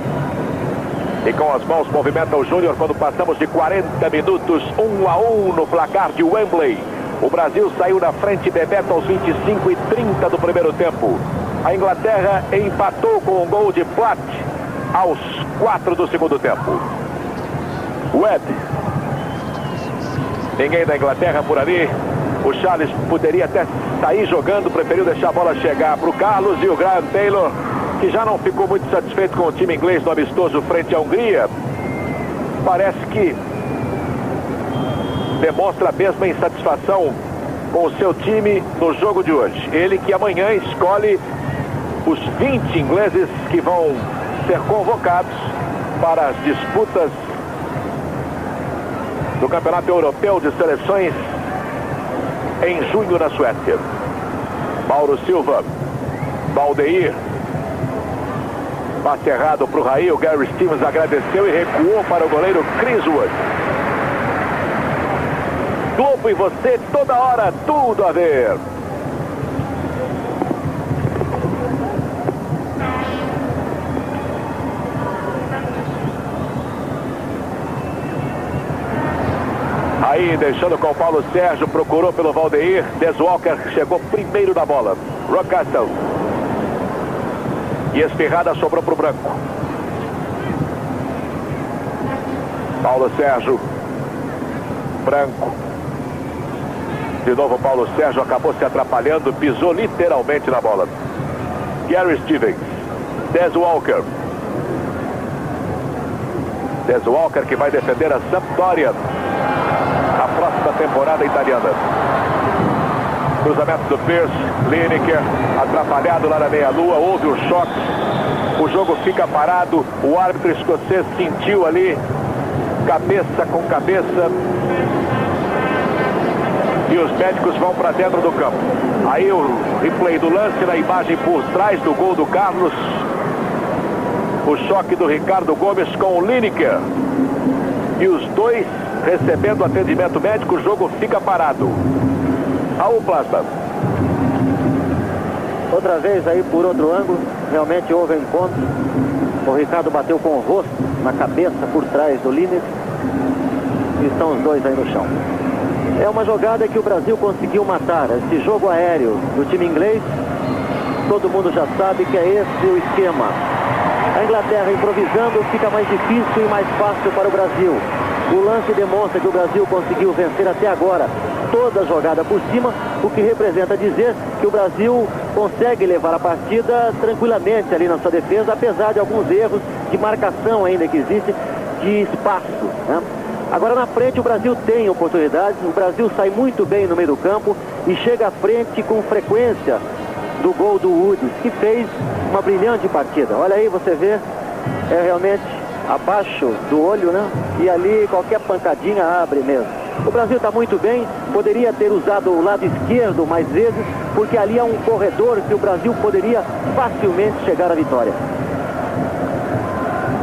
A: e com as mãos movimenta o Júnior quando passamos de 40 minutos, 1-1 no placar de Wembley. O Brasil saiu na frente, Bebeto aos 25 e 30 do primeiro tempo. A Inglaterra empatou com um gol de Platt aos 4 do segundo tempo. Webb. Ninguém da Inglaterra por ali. O Charles poderia até sair jogando, preferiu deixar a bola chegar para o Carlos e o Graham Taylor, que já não ficou muito satisfeito com o time inglês no amistoso frente à Hungria. Parece que demonstra a mesma insatisfação com o seu time no jogo de hoje. Ele que amanhã escolhe os 20 ingleses que vão ser convocados para as disputas do Campeonato Europeu de Seleções em junho na Suécia. Mauro Silva, Valdeir, passe errado para o Raí. O Gary Stevens agradeceu e recuou para o goleiro Chris Wood. Globo e você toda hora, tudo a ver. Aí, deixando com o Paulo Sérgio, procurou pelo Valdeir. Des Walker chegou primeiro na bola. Rockcastle. E espirrada sobrou para o Branco. Paulo Sérgio. Branco. De novo Paulo Sérgio acabou se atrapalhando, pisou literalmente na bola. Gary Stevens. Des Walker. Des Walker que vai defender a Sampdoria a próxima temporada italiana. Cruzamento do Pierce, Lineker, atrapalhado lá na meia-lua, houve o choque. O jogo fica parado. O árbitro escocês sentiu ali, cabeça com cabeça. E os médicos vão para dentro do campo. Aí o replay do lance na imagem por trás do gol do Carlos. O choque do Ricardo Gomes com o Lineker. E os dois recebendo atendimento médico. O jogo fica parado. Raul Plasma.
D: Outra vez aí por outro ângulo. Realmente houve encontro. O Ricardo bateu com o rosto na cabeça por trás do Lineker. E estão os dois aí no chão. É uma jogada que o Brasil conseguiu matar. Esse jogo aéreo do time inglês, todo mundo já sabe que é esse o esquema. A Inglaterra improvisando fica mais difícil e mais fácil para o Brasil. O lance demonstra que o Brasil conseguiu vencer até agora toda a jogada por cima, o que representa dizer que o Brasil consegue levar a partida tranquilamente ali na sua defesa, apesar de alguns erros de marcação ainda que existe, de espaço, né? Agora na frente o Brasil tem oportunidades, o Brasil sai muito bem no meio do campo e chega à frente com frequência do gol do Woods, que fez uma brilhante partida. Olha aí, você vê, é realmente abaixo do olho, né? E ali qualquer pancadinha abre mesmo. O Brasil está muito bem, poderia ter usado o lado esquerdo mais vezes, porque ali é um corredor que o Brasil poderia facilmente chegar à vitória.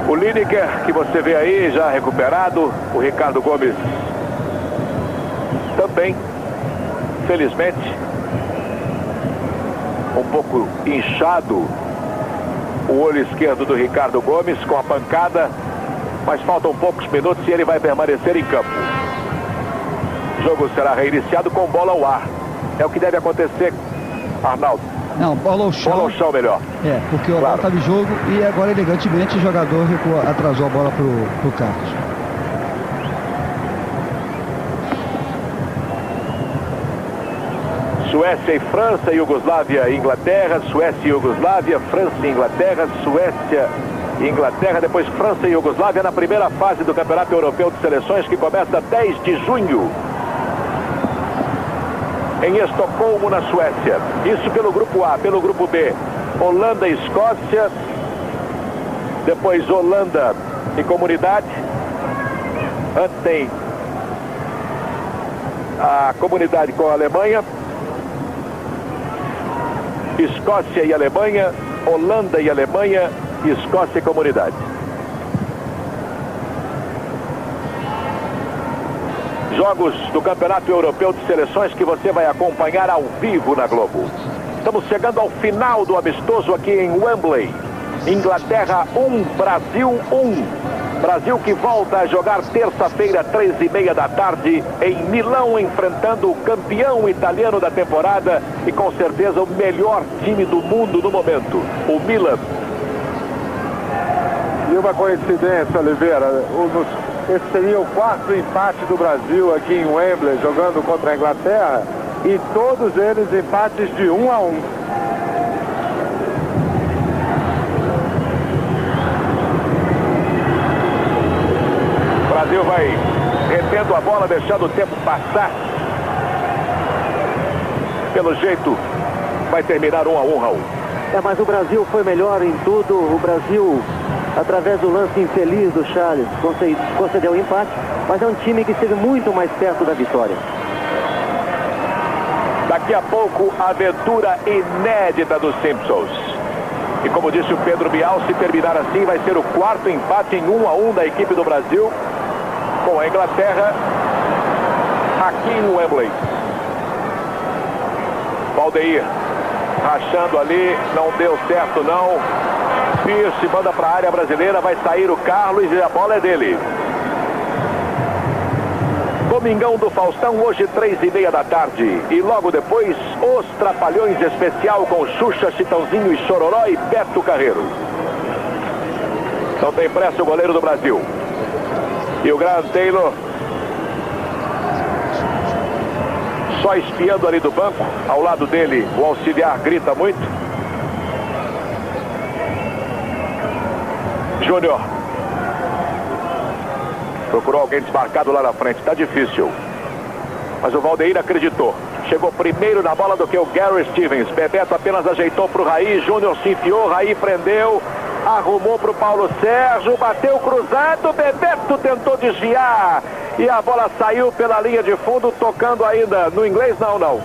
A: O Lineker, que você vê aí, já recuperado. O Ricardo Gomes também, felizmente, um pouco inchado. O olho esquerdo do Ricardo Gomes com a pancada. Mas faltam poucos minutos e ele vai permanecer em campo. O jogo será reiniciado com bola ao ar. É o que deve acontecer, Arnaldo.
E: Não, bola ao chão.
A: Bola ao chão melhor.
E: É, porque o bola estava em jogo e agora elegantemente o jogador atrasou a bola pro Carlos.
A: Suécia e França, Iugoslávia e Inglaterra, Suécia e Iugoslávia, França e Inglaterra, Suécia e Inglaterra, depois França e Iugoslávia na primeira fase do Campeonato Europeu de Seleções, que começa 10 de junho. Em Estocolmo, na Suécia. Isso pelo grupo A. Pelo grupo B, Holanda e Escócia. Depois Holanda e Comunidade. Antes tem a Comunidade com a Alemanha. Escócia e Alemanha. Holanda e Alemanha. Escócia e Comunidade. Jogos do Campeonato Europeu de Seleções que você vai acompanhar ao vivo na Globo. Estamos chegando ao final do amistoso aqui em Wembley. Inglaterra 1, Brasil 1. Brasil que volta a jogar terça-feira, 3h30 da tarde, em Milão, enfrentando o campeão italiano da temporada e com certeza o melhor time do mundo no momento, o Milan.
B: E uma coincidência, Oliveira, esse seria o quarto empate do Brasil aqui em Wembley, jogando contra a Inglaterra, e todos eles empates de 1-1.
A: O Brasil vai retendo a bola, deixando o tempo passar. Pelo jeito, vai terminar 1-1, Raul.
D: Mas o Brasil foi melhor em tudo. O Brasil, através do lance infeliz do Charles, concedeu o empate, mas é um time que esteve muito mais perto da vitória.
A: Daqui a pouco, a aventura inédita dos Simpsons. E como disse o Pedro Bial, se terminar assim, vai ser o quarto empate em 1-1 da equipe do Brasil com a Inglaterra aqui em Wembley. Valdeir rachando ali, não deu certo não. Pierce manda para a área brasileira, vai sair o Carlos e a bola é dele. Domingão do Faustão, hoje 3h30 da tarde. E logo depois, Os Trapalhões especial com Xuxa, Chitãozinho e Chororó e Beto Carreiro. Não tem pressa o goleiro do Brasil. E o Graham Taylor só espiando ali do banco. Ao lado dele, o auxiliar grita muito. Júnior procurou alguém desmarcado lá na frente. Está difícil. Mas o Valdeir acreditou. Chegou primeiro na bola do que o Gary Stevens. Bebeto apenas ajeitou para o Raí. Júnior se enfiou. Raí prendeu. Arrumou para o Paulo Sérgio, bateu cruzado, Bebeto tentou desviar e a bola saiu pela linha de fundo, tocando ainda no inglês, não.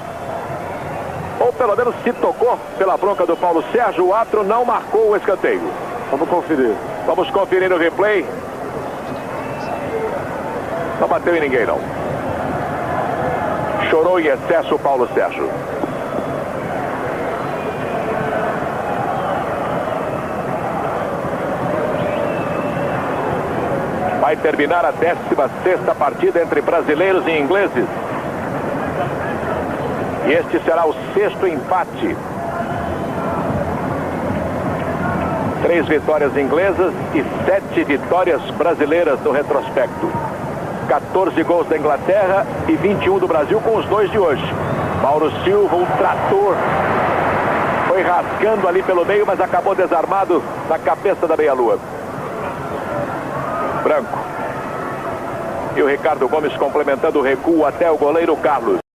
A: Ou pelo menos se tocou pela bronca do Paulo Sérgio, o árbitro não marcou o escanteio.
B: Vamos conferir.
A: Vamos conferir o replay. Não bateu em ninguém, não. Chorou em excesso o Paulo Sérgio. Vai terminar a 16ª partida entre brasileiros e ingleses. E este será o 6º empate. 3 vitórias inglesas e 7 vitórias brasileiras no retrospecto. 14 gols da Inglaterra e 21 do Brasil com os 2 de hoje. Mauro Silva, um trator. Foi rasgando ali pelo meio, mas acabou desarmado na cabeça da meia-lua. Branco. E o Ricardo Gomes complementando o recuo até o goleiro Carlos.